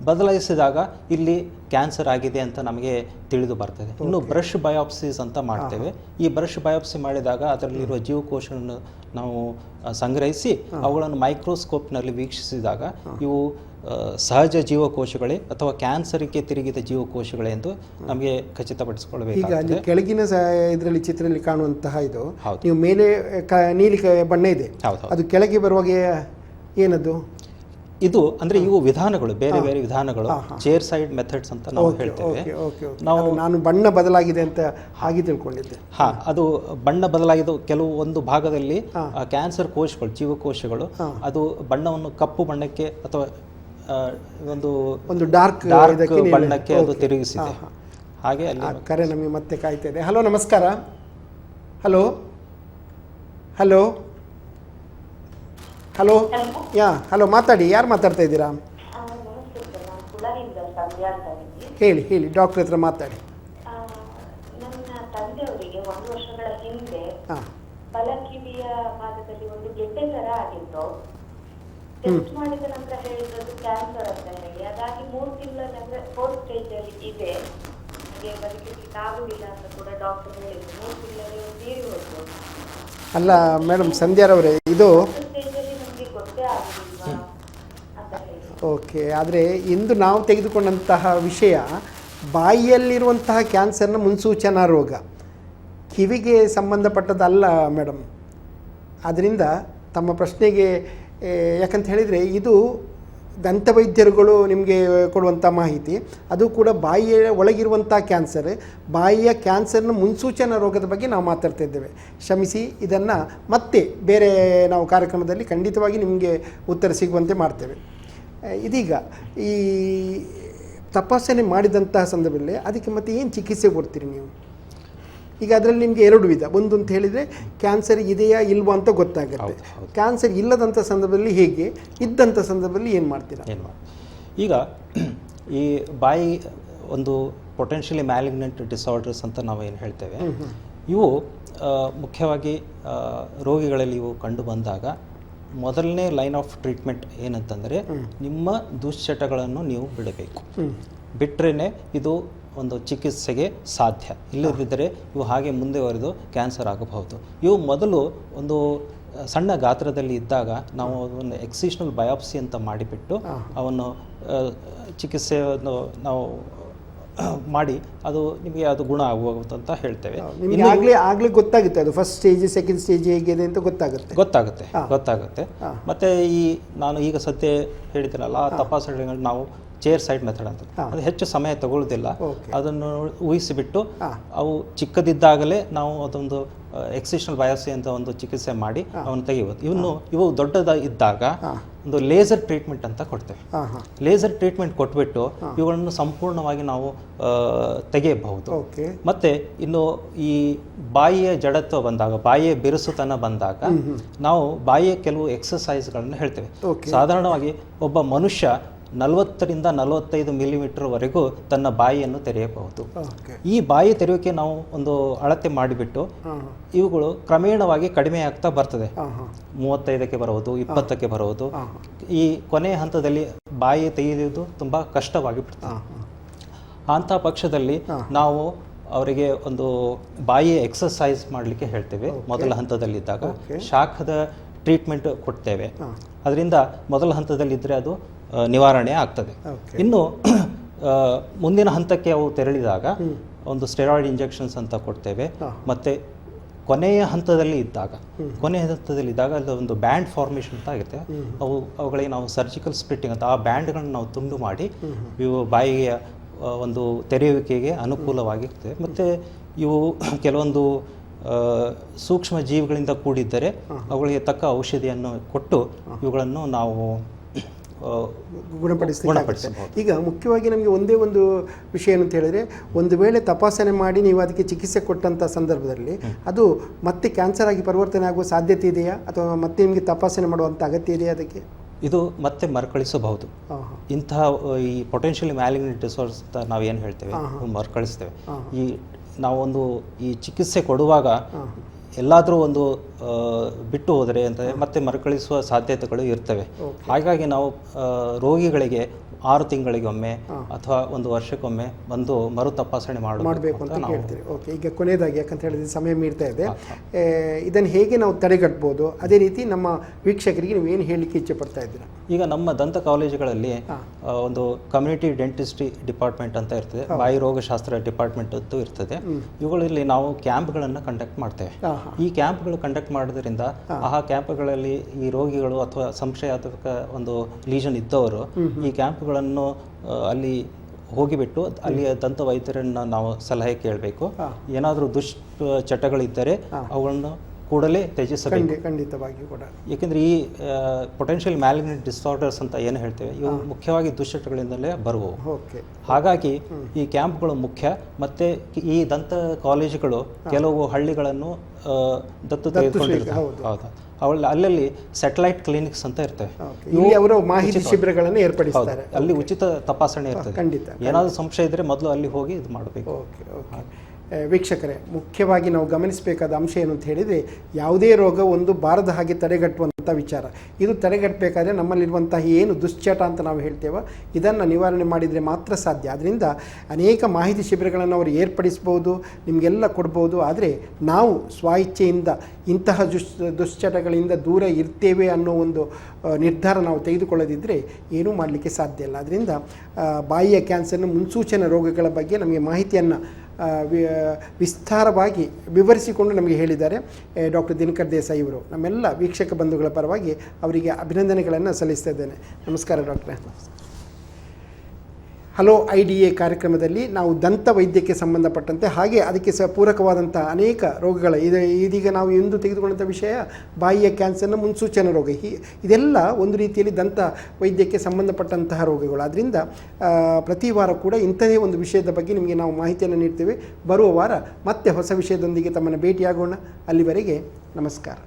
ಬದಲಾಯಿಸಿದಾಗ ಇಲ್ಲಿ ಕ್ಯಾನ್ಸರ್ ಆಗಿದೆ ಅಂತ ನಮಗೆ ತಿಳಿದು ಬರ್ತದೆ. ಇನ್ನು ಬ್ರಷ್ ಬಯಾಪ್ಸೀಸ್ ಅಂತ ಮಾಡ್ತೇವೆ. ಈ ಬ್ರಷ್ ಬಯಾಪ್ಸಿ ಮಾಡಿದಾಗ ಅದರಲ್ಲಿರುವ ಜೀವಕೋಶಗಳನ್ನು ನಾವು ಸಂಗ್ರಹಿಸಿ ಅವುಗಳನ್ನು ಮೈಕ್ರೋಸ್ಕೋಪ್ನಲ್ಲಿ ವೀಕ್ಷಿಸಿದಾಗ ಇವು ಸಹಜ ಜೀವಕೋಶಗಳೇ ಅಥವಾ ಕ್ಯಾನ್ಸರ್ಗೆ ತಿರುಗಿದ ಜೀವಕೋಶಗಳೇ ಎಂದು ನಮಗೆ ಖಚಿತಪಡಿಸಿಕೊಳ್ಳಬೇಕು. ಈಗ ಅಲ್ಲಿ ಕೆಳಗಿನ ಇದರಲ್ಲಿ ಚಿತ್ರದಲ್ಲಿ ಕಾಣುವಂತಹ ಇದು ನೀವು ಮೇಲೆ ನೀಲಿ ಬಣ್ಣ ಇದೆ, ಅದು ಕೆಳಗೆ ಬರುವಾಗ ಏನದು? ಇದು ಅಂದ್ರೆ ಇವು ವಿಧಾನಗಳು, ಬೇರೆ ಬೇರೆ ವಿಧಾನಗಳು, ಚೇರ್ ಸೈಡ್ ಮೆಥಡ್ಸ್ ಅಂತ ನಾವು ಹೇಳ್ತೇವೆ. ನಾನು ಬಣ್ಣ ಬದಲಾಗಿದೆ ಅಂತ ಹಾಗೆ ತಿಳ್ಕೊಂಡಿದ್ದೆ. ಅದು ಬಣ್ಣ ಬದಲಾಗಿದ್ದು ಕೆಲವು ಒಂದು ಭಾಗದಲ್ಲಿ ಕ್ಯಾನ್ಸರ್ ಕೋಶಗಳು, ಜೀವಕೋಶಗಳು ಅದು ಬಣ್ಣವನ್ನು ಕಪ್ಪು ಬಣ್ಣಕ್ಕೆ ಅಥವಾ ಒಂದು ಡಾರ್ಕ್ ಬಣ್ಣಕ್ಕೆ ಅದು ತಿರುಗಿಸಿದೆ. ಹಾಗೆ ಅಲ್ಲಿ ಆ ಕರೆ ನಮಗೆ ಮತ್ತೆ ಕಾಯ್ತಾ ಇದೆ. ಹಲೋ, ನಮಸ್ಕಾರ. ಹಲೋ ಹಲೋ ಹಲೋ ಹಲೋ, ಮಾತಾಡಿ. ಯಾರು ಮಾತಾಡ್ತಾ ಇದ್ದೀರಾ? ಹೇಳಿ ಹೇಳಿ, ಡಾಕ್ಟರ್ ಹತ್ರ ಮಾತಾಡಿ. ನನ್ನ ತಂದೆಯವರಿಗೆ 1 ವರ್ಷಗಳ ಹಿಂದೆ ಹಾಂ ಬಲಕಿವಿಯ ಭಾಗದಲ್ಲಿ ಒಂದು ಗೆಡ್ಡೆ ತರ ಆಗಿತ್ತು. ಟೆಸ್ಟ್ ಮಾಡಿದ ನಂತರ ಹೇಳಿದ್ದು ಕ್ಯಾನ್ಸರ್ ಅಂತ ಹೇಳಿ. ಅದಾಗಿ 3 ತಿಂಗಳಲ್ಲಿ ಅಂದ್ರೆ 4th ಸ್ಟೇಜ್ ಅಲ್ಲಿ ಇದೆ, ಹಾಗೆ ಬದುಕಲಿಕ್ಕೆ ಆಗುದಿಲ್ಲ ಅಂತ ಕೂಡ ಡಾಕ್ಟರ್ ಹೇಳಿದ್ರು. 3 ತಿಂಗಳಲ್ಲಿ ತೀರಿ ಹೋಯ್ತು. ಅಲ್ಲ ಮೇಡಮ್, ಸಂಧ್ಯಾರವರೇ, ಇದು ಸ್ಟೇಜ್ ಅಲ್ಲಿ ನಮಗೆ ಗೊತ್ತೇ ಆಗುದಿಲ್ವಾ ಅಂತ ಹೇಳಿ. ಓಕೆ. ಆದರೆ ಇಂದು ನಾವು ತೆಗೆದುಕೊಂಡಂತಹ ವಿಷಯ ಬಾಯಿಯಲ್ಲಿರುವಂತಹ ಕ್ಯಾನ್ಸರ್ನ ಮುನ್ಸೂಚನಾ ರೋಗ, ಕಿವಿಗೆ ಸಂಬಂಧಪಟ್ಟದ್ದಲ್ಲ ಮೇಡಮ್. ಆದ್ದರಿಂದ ತಮ್ಮ ಪ್ರಶ್ನೆಗೆ ಯಾಕಂತ ಹೇಳಿದರೆ, ಇದು ದಂತವೈದ್ಯರುಗಳು ನಿಮಗೆ ಕೊಡುವಂಥ ಮಾಹಿತಿ, ಅದು ಕೂಡ ಬಾಯಿಯ ಒಳಗಿರುವಂಥ ಕ್ಯಾನ್ಸರ್, ಬಾಯಿಯ ಕ್ಯಾನ್ಸರ್ನ ಮುನ್ಸೂಚನಾ ರೋಗದ ಬಗ್ಗೆ ನಾವು ಮಾತಾಡ್ತಾ ಇದ್ದೇವೆ. ಕ್ಷಮಿಸಿ, ಇದನ್ನು ಮತ್ತೆ ಬೇರೆ ನಾವು ಕಾರ್ಯಕ್ರಮದಲ್ಲಿ ಖಂಡಿತವಾಗಿ ನಿಮಗೆ ಉತ್ತರ ಸಿಗುವಂತೆ ಮಾಡ್ತೇವೆ. ಇದೀಗ ಈ ತಪಾಸಣೆ ಮಾಡಿದಂತಹ ಸಂದರ್ಭದಲ್ಲಿ ಅದಕ್ಕೆ ಮತ್ತೆ ಏನು ಚಿಕಿತ್ಸೆ ಕೊಡ್ತೀರಿ ನೀವು? ಈಗ ಅದರಲ್ಲಿ ನಿಮಗೆ 2 ವಿಧ. ಒಂದು ಅಂತ ಹೇಳಿದರೆ ಕ್ಯಾನ್ಸರ್ ಇದೆಯಾ ಇಲ್ವಾ ಅಂತ ಗೊತ್ತಾಗುತ್ತೆ. ಕ್ಯಾನ್ಸರ್ ಇಲ್ಲದಂಥ ಸಂದರ್ಭದಲ್ಲಿ ಹೇಗೆ, ಇದ್ದಂಥ ಸಂದರ್ಭದಲ್ಲಿ ಏನು ಮಾಡ್ತೀರಾ? ಈಗ ಈ ಬಾಯಿ ಒಂದು ಪೊಟೆನ್ಷಿಯಲಿ ಮ್ಯಾಲಿಗ್ನೆಂಟ್ ಡಿಸಾರ್ಡರ್ಸ್ ಅಂತ ನಾವು ಏನು ಹೇಳ್ತೇವೆ, ಇವು ಮುಖ್ಯವಾಗಿ ರೋಗಿಗಳಲ್ಲಿ ಇವು ಕಂಡು ಬಂದಾಗ ಮೊದಲನೇ ಲೈನ್ ಆಫ್ ಟ್ರೀಟ್ಮೆಂಟ್ ಏನಂತಂದರೆ, ನಿಮ್ಮ ದುಶ್ಚಟಗಳನ್ನು ನೀವು ಬಿಡಬೇಕು. ಬಿಟ್ಟರೆ ಇದು ಒಂದು ಚಿಕಿತ್ಸೆಗೆ ಸಾಧ್ಯ. ಇಲ್ಲದಿದ್ದರೆ ಇವು ಹಾಗೆ ಮುಂದುವರೆದು ಕ್ಯಾನ್ಸರ್ ಆಗಬಹುದು. ಇವು ಮೊದಲು ಒಂದು ಸಣ್ಣ ಗಾತ್ರದಲ್ಲಿ ಇದ್ದಾಗ ನಾವು ಒಂದು ಎಕ್ಸಿಷನಲ್ ಬಯಾಪ್ಸಿ ಅಂತ ಮಾಡಿಬಿಟ್ಟು ಅವನ್ನು ಚಿಕಿತ್ಸೆಯನ್ನು ನಾವು ಮಾಡಿ ಅದು ನಿಮಗೆ ಅದು ಗುಣ ಆಗುವುದು ಅಂತ ಹೇಳ್ತೇವೆ. ಆಗಲೇ ಗೊತ್ತಾಗುತ್ತೆ, ಅದು ಫಸ್ಟ್ ಸ್ಟೇಜ್ ಸೆಕೆಂಡ್ ಸ್ಟೇಜ್ ಹೇಗಿದೆ ಅಂತ ಗೊತ್ತಾಗುತ್ತೆ. ಮತ್ತು ಈ ನಾನು ಈಗ ಸದ್ಯ ಹೇಳಿದ್ದೀನಲ್ಲ, ಆ ತಪಾಸಣೆಗಳು ನಾವು ಚೇರ್ ಸೈಡ್ ಮೆಥಡ್ ಅಂತ, ಅದು ಹೆಚ್ಚು ಸಮಯ ತಗೊಳ್ಳೋದಿಲ್ಲ. ಅದನ್ನು ಊಹಿಸಿಬಿಟ್ಟು ಅವು ಚಿಕ್ಕದಿದ್ದಾಗಲೇ ನಾವು ಅದೊಂದು ಎಕ್ಸಿಷನಲ್ ಬಯಾಪ್ಸಿ ಅಂತ ಒಂದು ಚಿಕಿತ್ಸೆ ಮಾಡಿ ಅವನು ತೆಗೆಯುವುದು. ಇವು ದೊಡ್ಡದಾಗಿದ್ದಾಗ ಒಂದು ಲೇಸರ್ ಟ್ರೀಟ್ಮೆಂಟ್ ಅಂತ ಕೊಡ್ತೇವೆ. ಲೇಸರ್ ಟ್ರೀಟ್ಮೆಂಟ್ ಕೊಟ್ಬಿಟ್ಟು ಇವುಗಳನ್ನು ಸಂಪೂರ್ಣವಾಗಿ ನಾವು ತೆಗೆಯಬಹುದು. ಮತ್ತೆ ಇನ್ನು ಈ ಬಾಯಿಯ ಜಡತ್ವ ಬಂದಾಗ, ಬಾಯಿಯ ಬಿರುಸುತನ ಬಂದಾಗ ನಾವು ಬಾಯಿಯ ಕೆಲವು ಎಕ್ಸಸೈಸ್ಗಳನ್ನು ಹೇಳ್ತೇವೆ. ಸಾಧಾರಣವಾಗಿ ಒಬ್ಬ ಮನುಷ್ಯ 40ರಿಂದ 45 ಮಿಲಿಮೀಟರ್ವರೆಗೂ ತನ್ನ ಬಾಯಿಯನ್ನು ತೆರೆಯಬಹುದು. ಈ ಬಾಯಿ ತೆರೆಯೋಕೆ ನಾವು ಒಂದು ಅಳತೆ ಮಾಡಿಬಿಟ್ಟು ಇವುಗಳು ಕ್ರಮೇಣವಾಗಿ ಕಡಿಮೆ ಆಗ್ತಾ ಬರ್ತದೆ. 35ಕ್ಕೆ ಬರುವುದು, 20ಕ್ಕೆ ಬರುವುದು. ಈ ಕೊನೆಯ ಹಂತದಲ್ಲಿ ಬಾಯಿ ತೆಗೆಯುವುದು ತುಂಬ ಕಷ್ಟವಾಗಿ ಬಿಡ್ತದೆ. ಅಂಥ ಪಕ್ಷದಲ್ಲಿ ನಾವು ಅವರಿಗೆ ಒಂದು ಬಾಯಿಯ ಎಕ್ಸಸೈಸ್ ಮಾಡಲಿಕ್ಕೆ ಹೇಳ್ತೇವೆ. ಮೊದಲ ಹಂತದಲ್ಲಿದ್ದಾಗ ಶಾಖದ ಟ್ರೀಟ್ಮೆಂಟ್ ಕೊಡ್ತೇವೆ. ಅದರಿಂದ ಮೊದಲ ಹಂತದಲ್ಲಿದ್ದರೆ ಅದು ನಿವಾರಣೆ ಆಗ್ತದೆ. ಇನ್ನು ಮುಂದಿನ ಹಂತಕ್ಕೆ ಅವು ತೆರಳಿದಾಗ ಒಂದು ಸ್ಟೆರಾಯ್ಡ್ ಇಂಜೆಕ್ಷನ್ಸ್ ಅಂತ ಕೊಡ್ತೇವೆ. ಮತ್ತು ಕೊನೆಯ ಹಂತದಲ್ಲಿ ಇದ್ದಾಗ ಅಲ್ಲಿ ಒಂದು ಬ್ಯಾಂಡ್ ಫಾರ್ಮೇಷನ್ ಅಂತ ಆಗುತ್ತೆ. ಅವುಗಳಿಗೆ ನಾವು ಸರ್ಜಿಕಲ್ ಸ್ಪ್ಲಿಟ್ಟಿಂಗ್ ಅಂತ, ಆ ಬ್ಯಾಂಡ್ಗಳನ್ನು ನಾವು ತುಂಡು ಮಾಡಿ ಇವು ಬಾಯಿಯ ಒಂದು ತೆರೆಯುವಿಕೆಗೆ ಅನುಕೂಲವಾಗಿರ್ತದೆ. ಮತ್ತು ಇವು ಕೆಲವೊಂದು ಸೂಕ್ಷ್ಮ ಜೀವಿಗಳಿಂದ ಕೂಡಿದ್ದರೆ ಅವುಗಳಿಗೆ ತಕ್ಕ ಔಷಧಿಯನ್ನು ಕೊಟ್ಟು ಇವುಗಳನ್ನು ನಾವು ಗುಣಪಡಿಸಬಹುದು. ಈಗ ಮುಖ್ಯವಾಗಿ ನಮಗೆ ಒಂದೇ ಒಂದು ವಿಷಯ ಏನಂತ ಹೇಳಿದರೆ, ಒಂದು ವೇಳೆ ತಪಾಸಣೆ ಮಾಡಿ ನೀವು ಅದಕ್ಕೆ ಚಿಕಿತ್ಸೆ ಕೊಟ್ಟಂಥ ಸಂದರ್ಭದಲ್ಲಿ ಅದು ಮತ್ತೆ ಕ್ಯಾನ್ಸರ್ ಆಗಿ ಪರಿವರ್ತನೆ ಆಗುವ ಸಾಧ್ಯತೆ ಇದೆಯಾ, ಅಥವಾ ಮತ್ತೆ ನಿಮಗೆ ತಪಾಸಣೆ ಮಾಡುವಂಥ ಅಗತ್ಯ ಇದೆಯಾ? ಅದಕ್ಕೆ ಇದು ಮತ್ತೆ ಮರುಕಳಿಸಬಹುದು. ಇಂತಹ ಈ ಪೊಟೆನ್ಷಿಯಲಿ ಮ್ಯಾಲಿಗ್ನೆಂಟ್ ಡಿಸಾರ್ಡರ್ಸ್ ಅಂತ ನಾವೇನು ಹೇಳ್ತೇವೆ, ಮರುಕಳಿಸ್ತೇವೆ. ನಾವೊಂದು ಈ ಚಿಕಿತ್ಸೆ ಕೊಡುವಾಗ ಎಲ್ಲಾದರೂ ಒಂದು ಬಿಟ್ಟು ಹೋದರೆ ಅಂತ ಮತ್ತೆ ಮರುಕಳಿಸುವ ಸಾಧ್ಯತೆಗಳು ಇರ್ತವೆ. ಹಾಗಾಗಿ ನಾವು ರೋಗಿಗಳಿಗೆ 6 ತಿಂಗಳಿಗೊಮ್ಮೆ ಅಥವಾ 1 ವರ್ಷಕ್ಕೊಮ್ಮೆ ಬಂದು ಮರು ತಪಾಸಣೆ ಮಾಡಬೇಕು ಅಂತ ಹೇಳ್ತೀವಿ. ಓಕೆ, ಈಗ ಕೊನೆಯದಾಗಿ, ಯಾಕಂತ ಹೇಳಿದ್ರೆ ಸಮಯ ಮೀರ್ತಾ ಇದೆ, ಇದನ್ನು ಹೇಗೆ ನಾವು ತಡೆಗಟ್ಬೋದು, ಅದೇ ರೀತಿ ನಮ್ಮ ವೀಕ್ಷಕರಿಗೆ ನೀವು ಏನು ಹೇಳಲಿಕ್ಕೆ ಇಚ್ಛೆ ಪಡ್ತಾ ಇದ್ದೀರಾ? ಈಗ ನಮ್ಮ ದಂತ ಕಾಲೇಜುಗಳಲ್ಲಿ ಒಂದು ಕಮ್ಯುನಿಟಿ ಡೆಂಟಿಸ್ಟ್ರಿ ಡಿಪಾರ್ಟ್ಮೆಂಟ್ ಅಂತ ಇರ್ತದೆ, ಬಾಯಿ ರೋಗಶಾಸ್ತ್ರ ಡಿಪಾರ್ಟ್ಮೆಂಟ್ ಅಂತೂ ಇರ್ತದೆ. ಇವುಗಳಲ್ಲಿ ನಾವು ಕ್ಯಾಂಪ್ಗಳನ್ನು ಕಂಡಕ್ಟ್ ಮಾಡ್ತೇವೆ. ಈ ಕ್ಯಾಂಪ್ಗಳು ಕಂಡಕ್ಟ್ ಮಾಡೋದ್ರಿಂದ ಆ ಕ್ಯಾಂಪ್ಗಳಲ್ಲಿ ಈ ರೋಗಿಗಳು ಅಥವಾ ಸಂಶಯಾತ್ಮಕ ಒಂದು ಲೀಷನ್ ಇದ್ದವರು ಈ ಕ್ಯಾಂಪ್ಗಳನ್ನು ಅಲ್ಲಿ ಹೋಗಿಬಿಟ್ಟು ಅಲ್ಲಿಯ ದಂತ ವೈದ್ಯರನ್ನು ನಾವು ಸಲಹೆ ಕೇಳಬೇಕು. ಏನಾದರೂ ದುಶ್ಚಟಗಳಿದ್ದರೆ ಅವುಗಳನ್ನು ಕೂಡಲೇ ತ್ಯಜಿಸಬೇಕು. ಖಂಡಿತವಾಗಿಯೂ ಕೂಡ. ಏಕೆಂದರೆ ಈ ಪೊಟೆನ್ಷಿಯಲ್ ಮ್ಯಾಲಿಗ್ನೆಂಟ್ ಡಿಸಾರ್ಡರ್ಸ್ ಅಂತ ಏನು ಹೇಳ್ತೇವೆ, ಇವು ಮುಖ್ಯವಾಗಿ ದುಶ್ಚಟಗಳಿಂದಲೇ ಬರುವವು. ಓಕೆ. ಹಾಗಾಗಿ ಈ ಕ್ಯಾಂಪ್ಗಳು ಮುಖ್ಯ. ಮತ್ತು ಈ ದಂತ ಕಾಲೇಜುಗಳು ಕೆಲವು ಹಳ್ಳಿಗಳನ್ನು ದತ್ತು ತೆಗೆದುಕೊಂಡಿರ್ತಾರೆ. ಹೌದಾ, ಅಲ್ಲಲ್ಲಿ ಸ್ಯಾಟಲೈಟ್ ಕ್ಲಿನಿಕ್ಸ್ ಅಂತ ಇರ್ತವೆ. ಇಲ್ಲಿ ಅವರು ಮಾಹಿತಿ ಶಿಬಿರಗಳನ್ನು ಏರ್ಪಡಿಸ್ತಾರೆ. ಅಲ್ಲಿ ಉಚಿತ ತಪಾಸಣೆ ಇರ್ತದೆ. ಖಂಡಿತ. ಏನಾದರೂ ಸಂಶಯ ಇದ್ದರೆ ಮೊದಲು ಅಲ್ಲಿ ಹೋಗಿ ಇದು ಮಾಡಬೇಕು. Okay okay. ವೀಕ್ಷಕರೇ, ಮುಖ್ಯವಾಗಿ ನಾವು ಗಮನಿಸಬೇಕಾದ ಅಂಶ ಏನು ಅಂತ ಹೇಳಿದರೆ, ಯಾವುದೇ ರೋಗ ಒಂದು ಬಾರದ ಹಾಗೆ ತಡೆಗಟ್ಟುವಂಥ ವಿಚಾರ. ಇದು ತಡೆಗಟ್ಟಬೇಕಾದ್ರೆ ನಮ್ಮಲ್ಲಿರುವಂತಹ ಏನು ದುಶ್ಚಟ ಅಂತ ನಾವು ಹೇಳ್ತೇವೋ ಇದನ್ನು ನಿವಾರಣೆ ಮಾಡಿದರೆ ಮಾತ್ರ ಸಾಧ್ಯ. ಅದರಿಂದ ಅನೇಕ ಮಾಹಿತಿ ಶಿಬಿರಗಳನ್ನು ಅವರು ಏರ್ಪಡಿಸ್ಬೋದು, ನಿಮಗೆಲ್ಲ ಕೊಡ್ಬೋದು. ಆದರೆ ನಾವು ಸ್ವಇಚ್ಛೆಯಿಂದ ಇಂತಹ ದುಶ್ಚಟಗಳಿಂದ ದೂರ ಇರ್ತೇವೆ ಅನ್ನೋ ಒಂದು ನಿರ್ಧಾರ ನಾವು ತೆಗೆದುಕೊಳ್ಳದಿದ್ದರೆ ಏನೂ ಮಾಡಲಿಕ್ಕೆ ಸಾಧ್ಯ ಇಲ್ಲ. ಅದರಿಂದ ಬಾಯಿಯ ಕ್ಯಾನ್ಸರ್ನ ಮುನ್ಸೂಚನಾ ರೋಗಗಳ ಬಗ್ಗೆ ನಮಗೆ ಮಾಹಿತಿಯನ್ನು ವಿಸ್ತಾರವಾಗಿ ವಿವರಿಸಿಕೊಂಡು ನಮಗೆ ಹೇಳಿದ್ದಾರೆ ಡಾಕ್ಟರ್ ದಿನಕರ್ ದೇಸಾಯಿ ಇವರು. ನಮ್ಮೆಲ್ಲ ವೀಕ್ಷಕ ಬಂಧುಗಳ ಪರವಾಗಿ ಅವರಿಗೆ ಅಭಿನಂದನೆಗಳನ್ನು ಸಲ್ಲಿಸ್ತಾ ಇದ್ದೇನೆ. ನಮಸ್ಕಾರ ಡಾಕ್ಟ್ರೆ. ಹಲೋ IDA ಕಾರ್ಯಕ್ರಮದಲ್ಲಿ ನಾವು ದಂತ ವೈದ್ಯಕ್ಕೆ ಸಂಬಂಧಪಟ್ಟಂತೆ ಹಾಗೆ ಅದಕ್ಕೆ ಪೂರಕವಾದಂಥ ಅನೇಕ ರೋಗಗಳ ಇದೀಗ ನಾವು ಇಂದು ತೆಗೆದುಕೊಂಡಂಥ ವಿಷಯ ಬಾಯಿಯ ಕ್ಯಾನ್ಸರ್ನ ಮುನ್ಸೂಚನಾ ರೋಗ. ಇದೆಲ್ಲ ಒಂದು ರೀತಿಯಲ್ಲಿ ದಂತ ವೈದ್ಯಕ್ಕೆ ಸಂಬಂಧಪಟ್ಟಂತಹ ರೋಗಗಳು. ಆದ್ದರಿಂದ ಪ್ರತಿ ವಾರ ಕೂಡ ಇಂಥದೇ ಒಂದು ವಿಷಯದ ಬಗ್ಗೆ ನಿಮಗೆ ನಾವು ಮಾಹಿತಿಯನ್ನು ನೀಡ್ತೇವೆ. ಬರುವ ವಾರ ಮತ್ತೆ ಹೊಸ ವಿಷಯದೊಂದಿಗೆ ತಮ್ಮನ್ನು ಭೇಟಿಯಾಗೋಣ. ಅಲ್ಲಿವರೆಗೆ ನಮಸ್ಕಾರ.